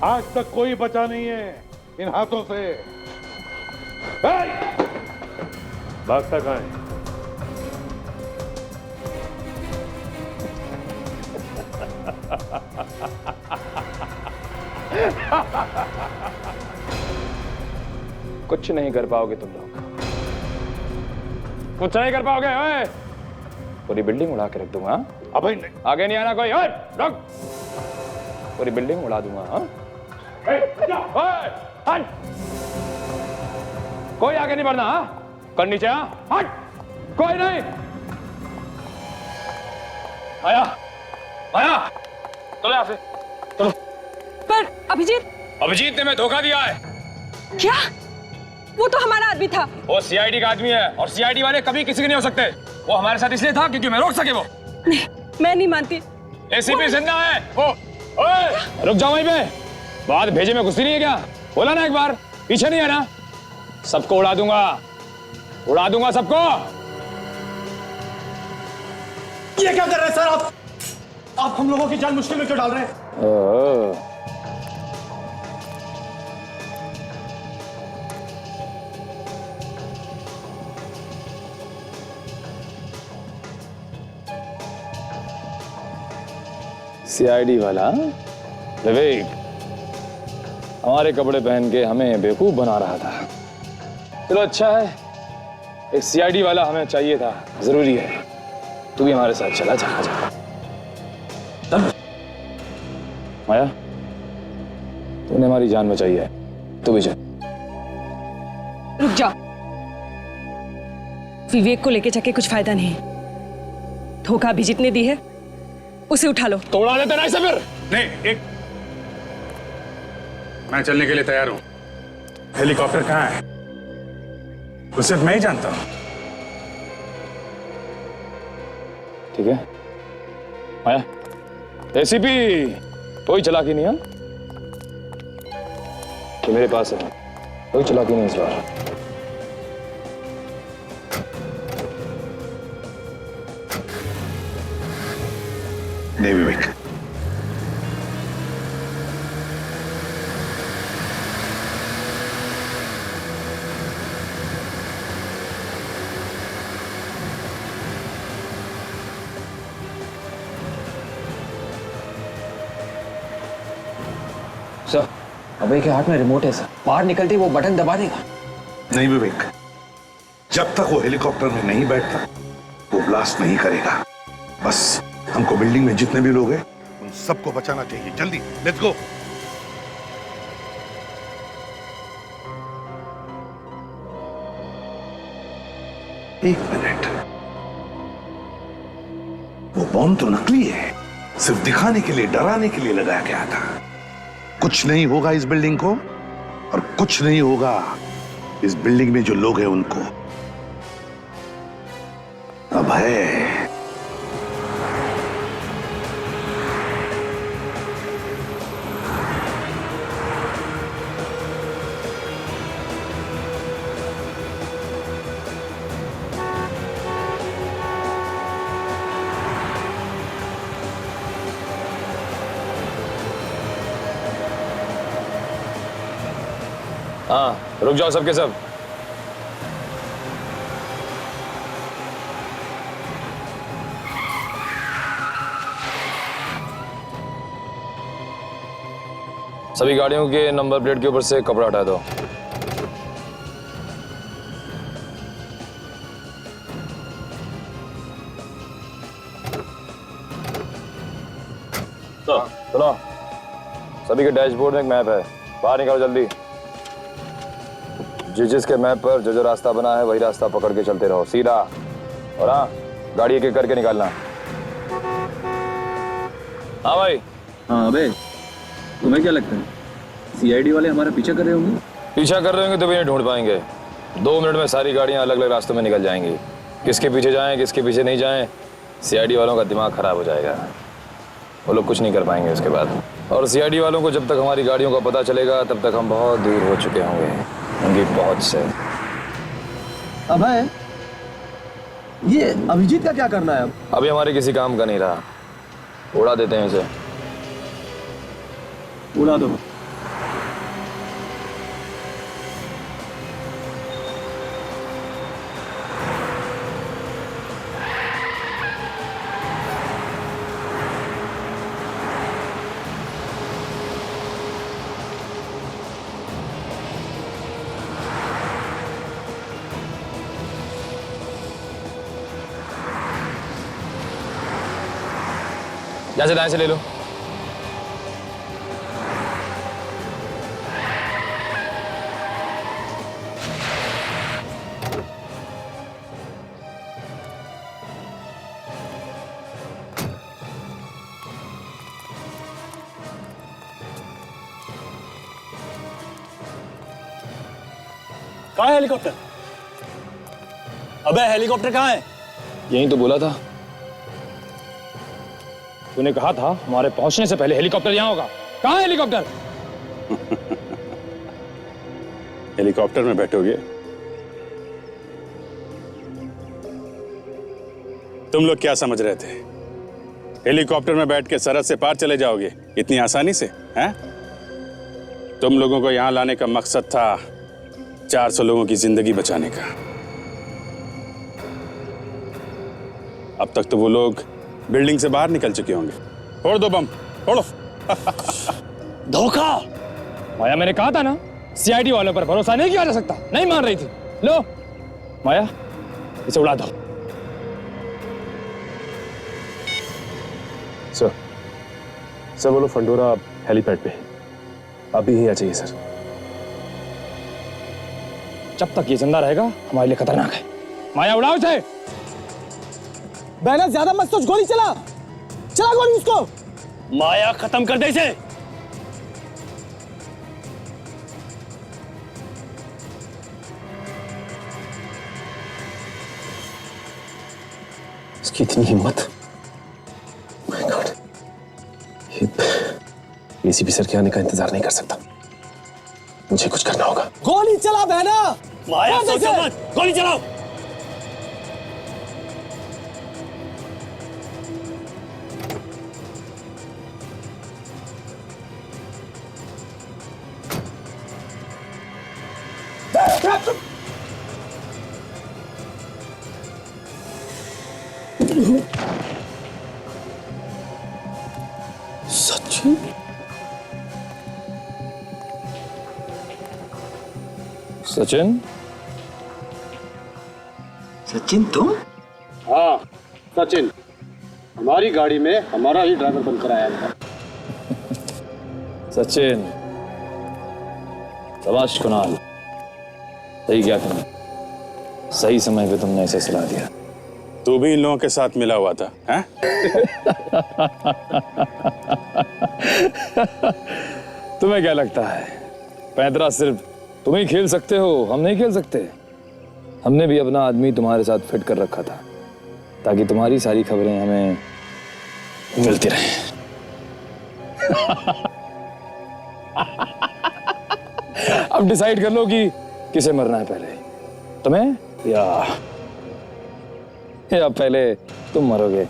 आज तक कोई बचा नहीं है इन हाथों से। भागता कहाँ है? कुछ नहीं कर पाओगे तुम लोग, कुछ नहीं कर पाओगे। ओए, पूरी बिल्डिंग उड़ा के रख दूंगा। अबे नहीं, आगे नहीं आना कोई। ओए, रुक। पूरी बिल्डिंग उड़ा दूंगा। हाँ, हट। कोई आगे नहीं बढ़ना। हाँ, कर नीचे। हाँ, हट। कोई नहीं। आया, आया, चलो यहां से। अभिजीत ने मैं धोखा दिया है। क्या? वो तो हमारा आदमी था। वो सीआईडी का आदमी है और सीआईडी वाले कभी किसी के नहीं हो सकते। वो हमारे साथ इसलिए था क्योंकि मैं रोक सके वो। नहीं, मैं नहीं मानती। एसीपी जिंदा है। ओए, रुक जाओ वहीं पे। बात भेजे में घुसी नहीं है क्या? बोला ना एक बार, पीछे नहीं है ना? सबको उड़ा दूंगा सबको। ये क्या कर रहे हैं सर आप हम लोगों की जान मुश्किल में क्यों डाल रहे हैं? सीआईडी वाला विवेक हमारे कपड़े पहन के हमें बेवकूफ बना रहा था। चलो अच्छा है, एक सीआईडी वाला हमें चाहिए था, जरूरी है। तू भी हमारे साथ चला जा। माया, तूने हमारी जान बचाई है, तू भी चल। रुक जा। विवेक को लेके जाके कुछ फायदा नहीं। धोखा अभिजीत ने दी है, उसे उठा लो। तोड़ा देते ना इसे फिर। नहीं, एक मैं चलने के लिए तैयार हूं। हेलीकॉप्टर कहां है? उसे मैं ही जानता हूं। ठीक है माया, एसीपी कोई चालाकी नहीं है कि मेरे पास है, कोई चालाकी नहीं इस बार। नहीं विवेक, सर, अबे के हाथ में रिमोट है सर, बाहर निकलते ही वो बटन दबा देगा। नहीं विवेक, जब तक वो हेलीकॉप्टर में नहीं बैठता वो ब्लास्ट नहीं करेगा। बस हमको बिल्डिंग में जितने भी लोग हैं उन सबको बचाना चाहिए। जल्दी लेट्स गो। एक मिनट, वो बॉम्ब तो नकली है, सिर्फ दिखाने के लिए, डराने के लिए लगाया गया था। कुछ नहीं होगा इस बिल्डिंग को और कुछ नहीं होगा इस बिल्डिंग में जो लोग हैं उनको। अब है हाँ, रुक जाओ सबके सब। सभी गाड़ियों के नंबर प्लेट के ऊपर से कपड़ा हटा दो। सुनो, सभी के डैशबोर्ड में एक मैप है, बाहर निकालो जल्दी। जिसके मैप पर जो रास्ता बना है वही रास्ता पकड़ के चलते रहो, सीधा। और हाँ, गाड़ी एक एक करके निकालना। हाँ भाई। हाँ अबे, तुम्हें क्या लगता है सीआईडी वाले हमारा पीछा कर रहे होंगे? पीछा कर रहे होंगे तो भी नहीं ढूंढ पाएंगे। 2 मिनट में सारी गाड़ियां अलग अलग रास्तों में निकल जाएंगी। किसके पीछे जाएं, किसके पीछे नहीं जाएं, सीआईडी वालों का दिमाग खराब हो जाएगा। वो लोग कुछ नहीं कर पाएंगे उसके बाद। और सीआईडी वालों को जब तक हमारी गाड़ियों का पता चलेगा तब तक हम बहुत दूर हो चुके होंगे, उनकी पहुंच से। अभय, ये अभिजीत का क्या करना है अब? अभी हमारे किसी काम का नहीं रहा, उड़ा देते हैं इसे। उड़ा दो। यहाँ से दाएं से ले लो। कहाँ है हेलीकॉप्टर? अबे हेलीकॉप्टर कहाँ है? यही तो बोला था। तूने कहा था हमारे पहुंचने से पहले हेलीकॉप्टर यहां होगा। कहाँ है हेलीकॉप्टर? हेलीकॉप्टर में बैठोगे? तुम लोग क्या समझ रहे थे? हेलीकॉप्टर में बैठ के सरहद से पार चले जाओगे इतनी आसानी से? हैं? तुम लोगों को यहां लाने का मकसद था 400 लोगों की जिंदगी बचाने का। अब तक तो वो लोग बिल्डिंग से बाहर निकल चुके होंगे। फोड़ दो बम, फोड़ो। धोखा! माया, मैंने कहा था ना, सीआईडी वालों पर भरोसा नहीं किया जा सकता। नहीं मान रही थी। लो माया, इसे उड़ा दो। सर वो लोग फंडोरा हेलीपैड पे अभी ही आ जाइए सर। जब तक ये जिंदा रहेगा हमारे लिए खतरनाक है। माया, उड़ाओ इसे। बहना ज्यादा मत सोच, गोली चला गोली उसको। माया, खत्म कर दे इसे। इसकी इतनी हिम्मत। माय गॉड, एसीपी सर के आने का इंतजार नहीं कर सकता। मुझे कुछ करना होगा। गोली चला बहना। माया, सोचो मत, गोली चलाओ। सचिन? सचिन? सचिन तुम? हाँ सचिन, हमारी गाड़ी में हमारा ही ड्राइवर बनकर आया था। सचिन, शाबाश कुणाल, सही क्या तुमने, सही समय पे तुमने इसे सुला दिया। तू भी इन लोगों के साथ मिला हुआ था, हैं? तुम्हें क्या लगता है पैंतरा सिर्फ तुम ही खेल सकते हो, हम नहीं खेल सकते? हमने भी अपना आदमी तुम्हारे साथ फिट कर रखा था ताकि तुम्हारी सारी खबरें हमें मिलती रहें। अब डिसाइड कर लो कि किसे मरना है पहले, तुम्हें या पहले तुम मरोगे।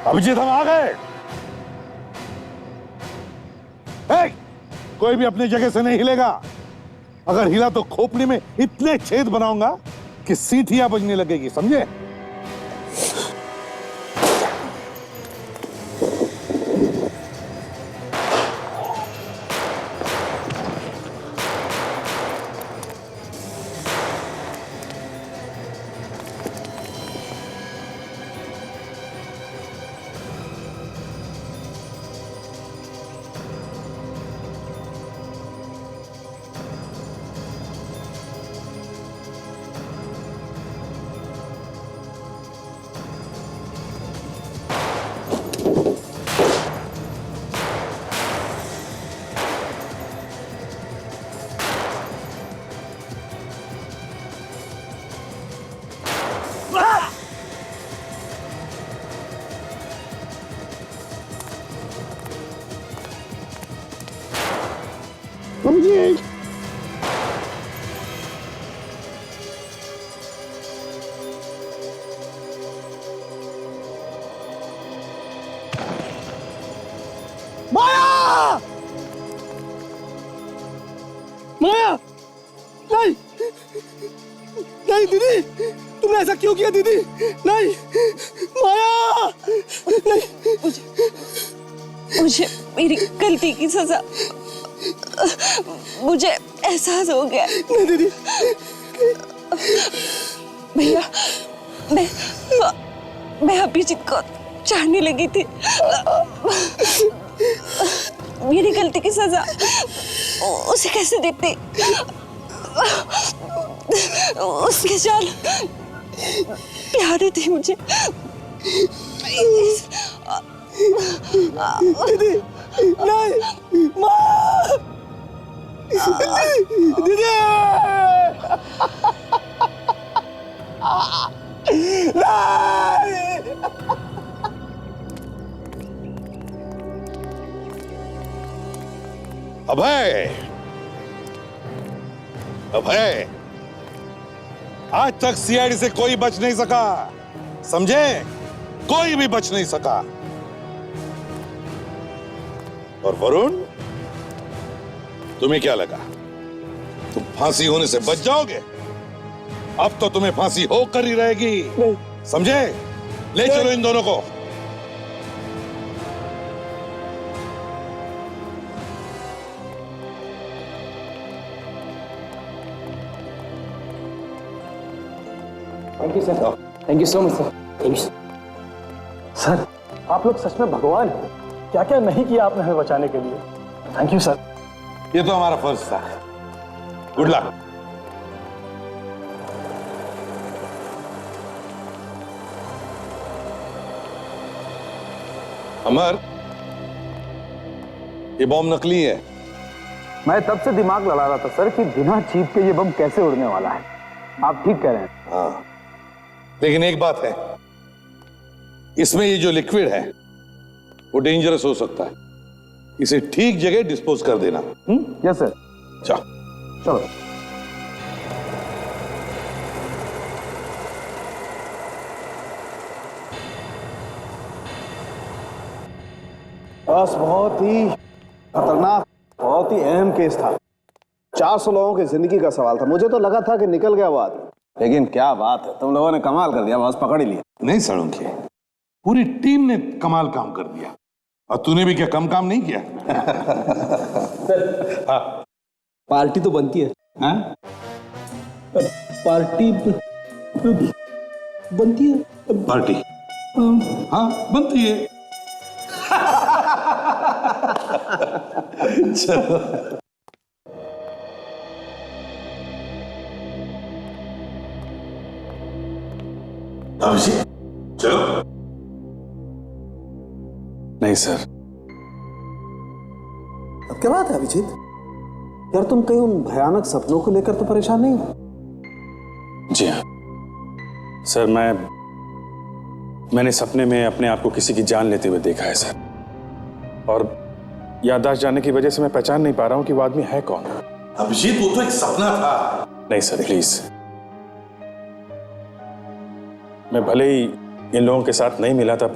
अभिजीत, हम आ गए। कोई भी अपनी जगह से नहीं हिलेगा। अगर हिला तो खोपड़ी में इतने छेद बनाऊंगा कि सीटियां बजने लगेगी, समझे? माया! माया! नहीं! नहीं दीदी! तुमने ऐसा क्यों किया दीदी? नहीं! माया! नहीं! मुझे मेरी गलती की सजा, मुझे एहसास हो गया। नहीं दीदी! भैया, मैं अभिजीत को चाहने लगी थी। मेरी गलती की सजा उसे कैसे देती? उसके जान प्यारी थी मुझे। दीदी! नहीं माँ दीदी नहीं अभय, अभय, आज तक सीआईडी से कोई बच नहीं सका, समझे? कोई भी बच नहीं सका। और वरुण, तुम्हें क्या लगा तुम फांसी होने से बच जाओगे? अब तो तुम्हें फांसी होकर ही रहेगी, समझे? ले चलो इन दोनों को। Thank you sir, thank you so much sir. Thank you sir, आप लोग सच में भगवान हैं। क्या क्या नहीं किया आपने हमें बचाने के लिए। Thank you sir. ये तो हमारा फर्ज था। Good luck. अमर, ये बॉम्ब नकली है। मैं तब से दिमाग लड़ा रहा था सर कि बिना चीप के ये बम कैसे उड़ने वाला है। आप ठीक कह रहे हैं। हाँ, लेकिन एक बात है, इसमें ये जो लिक्विड है वो डेंजरस हो सकता है। इसे ठीक जगह डिस्पोज कर देना। Yes sir. चलो। बस बहुत ही खतरनाक, बहुत ही अहम केस था। 400 लोगों की जिंदगी का सवाल था। मुझे तो लगा था कि निकल गया वो आदमी, लेकिन क्या बात है, तुम लोगों ने कमाल कर दिया, बस पकड़ ही लिया। नहीं सड़ोंके, पूरी टीम ने कमाल काम कर दिया। और तूने भी क्या कम काम नहीं किया? हाँ। पार्टी तो बनती है। हाँ? पार्टी बनती है। पार्टी? हाँ, बनती है। चलो। अभिजीत, चलो। नहीं सर। अब क्या बात है अभिजीत? यार तुम कहीं उन भयानक सपनों को लेकर तो परेशान नहीं हो? जी हाँ सर, मैंने सपने में अपने आप को किसी की जान लेते हुए देखा है सर, और याददाश्त जाने की वजह से मैं पहचान नहीं पा रहा हूं कि वो आदमी है कौन। अभिजीत, वो तो एक सपना था। नहीं सर, प्लीज। मैं भले ही इन लोगों के साथ नहीं मिला था,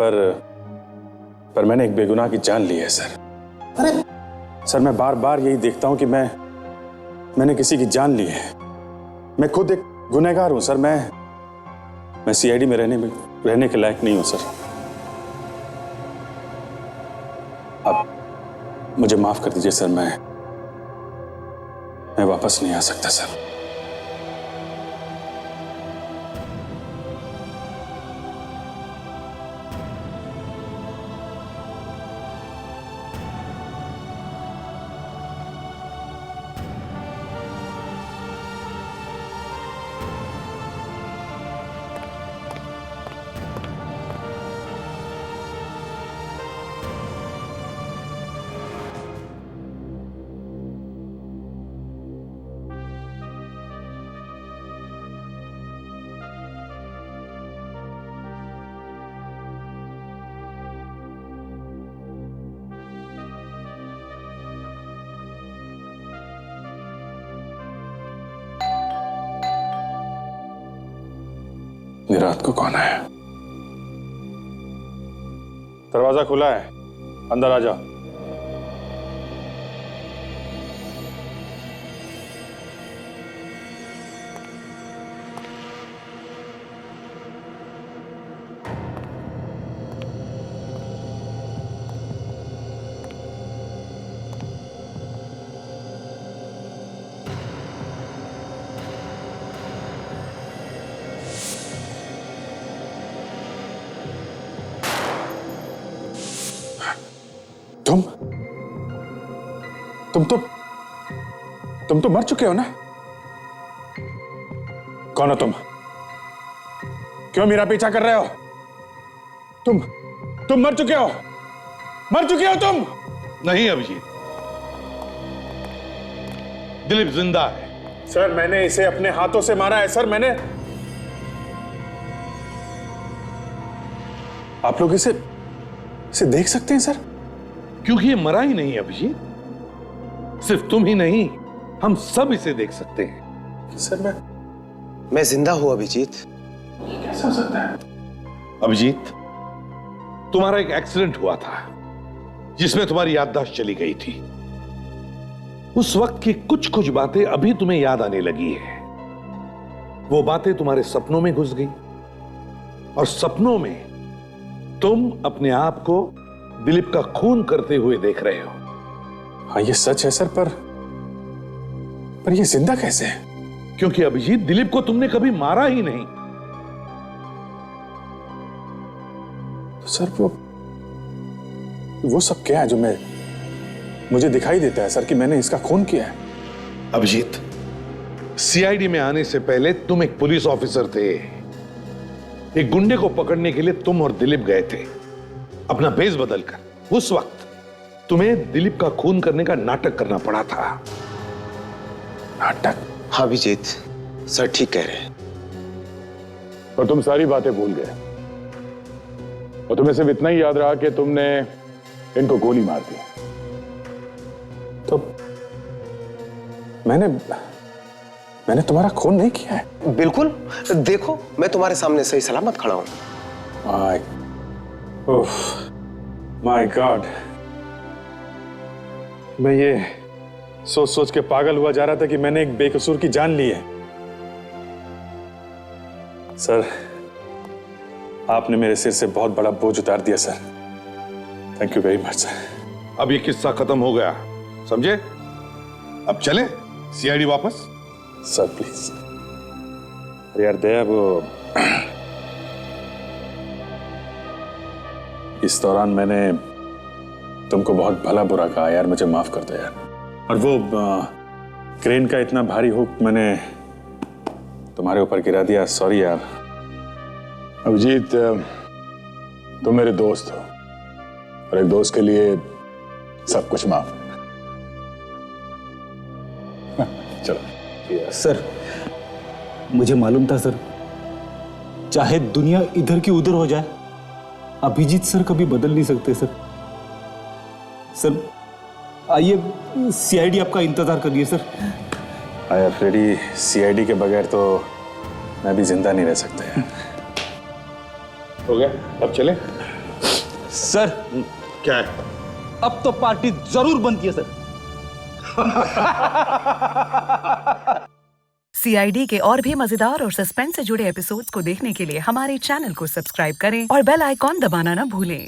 पर मैंने एक बेगुनाह की जान ली है सर। अरे सर, मैं बार बार यही देखता हूं कि मैंने किसी की जान ली है। मैं खुद एक गुनहगार हूं सर। मैं सीआईडी में रहने के लायक नहीं हूं सर। अब मुझे माफ कर दीजिए सर, मैं वापस नहीं आ सकता सर। ये रात को कौन है? दरवाजा खुला है, अंदर आ जाओ। तुम तो मर चुके हो ना? कौन हो तुम? क्यों मेरा पीछा कर रहे हो? तुम मर चुके हो तुम। नहीं अभिजीत, दिलीप जिंदा है। सर मैंने इसे अपने हाथों से मारा है सर, मैंने। आप लोग इसे देख सकते हैं सर? क्योंकि ये मरा ही नहीं अभिजीत, सिर्फ तुम ही नहीं, हम सब इसे देख सकते हैं। सर मैं जिंदा हूं अभिजीत। ये कैसे हो सकता है? अभिजीत, तुम्हारा एक एक्सीडेंट हुआ था जिसमें तुम्हारी याददाश्त चली गई थी। उस वक्त की कुछ कुछ बातें अभी तुम्हें याद आने लगी है। वो बातें तुम्हारे सपनों में घुस गई और सपनों में तुम अपने आप को दिलीप का खून करते हुए देख रहे हो। हाँ ये सच है सर, पर ये जिंदा कैसे है? क्योंकि अभिजीत, दिलीप को तुमने कभी मारा ही नहीं। तो सर वो सब क्या है जो मुझे दिखाई देता है सर कि मैंने इसका खून किया है? अभिजीत, सीआईडी में आने से पहले तुम एक पुलिस ऑफिसर थे। एक गुंडे को पकड़ने के लिए तुम और दिलीप गए थे अपना भेष बदलकर। उस वक्त तुम्हें दिलीप का खून करने का नाटक करना पड़ा था। नाटक? हाँ अभिजीत, सर ठीक कह रहे हैं। और तुम सारी बातें भूल गए और तुम्हें सिर्फ इतना ही याद रहा कि तुमने इनको गोली मार दी। तो मैंने तुम्हारा खून नहीं किया है। बिल्कुल, देखो मैं तुम्हारे सामने सही सलामत खड़ा हूं। माय गॉड, मैं ये सोच सोच के पागल हुआ जा रहा था कि मैंने एक बेकसूर की जान ली है। सर आपने मेरे सिर से बहुत बड़ा बोझ उतार दिया sir. Thank you very much sir. अब ये किस्सा खत्म हो गया, समझे? अब चले सीआईडी वापस। Sir please. अरे यार दया, वो इस दौरान मैंने तुमको बहुत भला बुरा कहा यार, मुझे माफ कर दो यार। और वो क्रेन का इतना भारी हुक मैंने तुम्हारे ऊपर गिरा दिया, सॉरी यार। अभिजीत, तुम मेरे दोस्त हो और एक दोस्त के लिए सब कुछ माफ। चलो। सर मुझे मालूम था सर, चाहे दुनिया इधर की उधर हो जाए, अभिजीत सर कभी बदल नहीं सकते सर। सर आइए, सीआईडी आपका इंतजार करिए सर। आया फ्रेडी, सीआईडी के बगैर तो मैं भी जिंदा नहीं रह सकता यार। हो गया, अब चले? सर क्या है? अब तो पार्टी जरूर बनती है सर। सीआईडी के और भी मजेदार और सस्पेंस से जुड़े एपिसोड्स को देखने के लिए हमारे चैनल को सब्सक्राइब करें और बेल आइकॉन दबाना ना भूलें।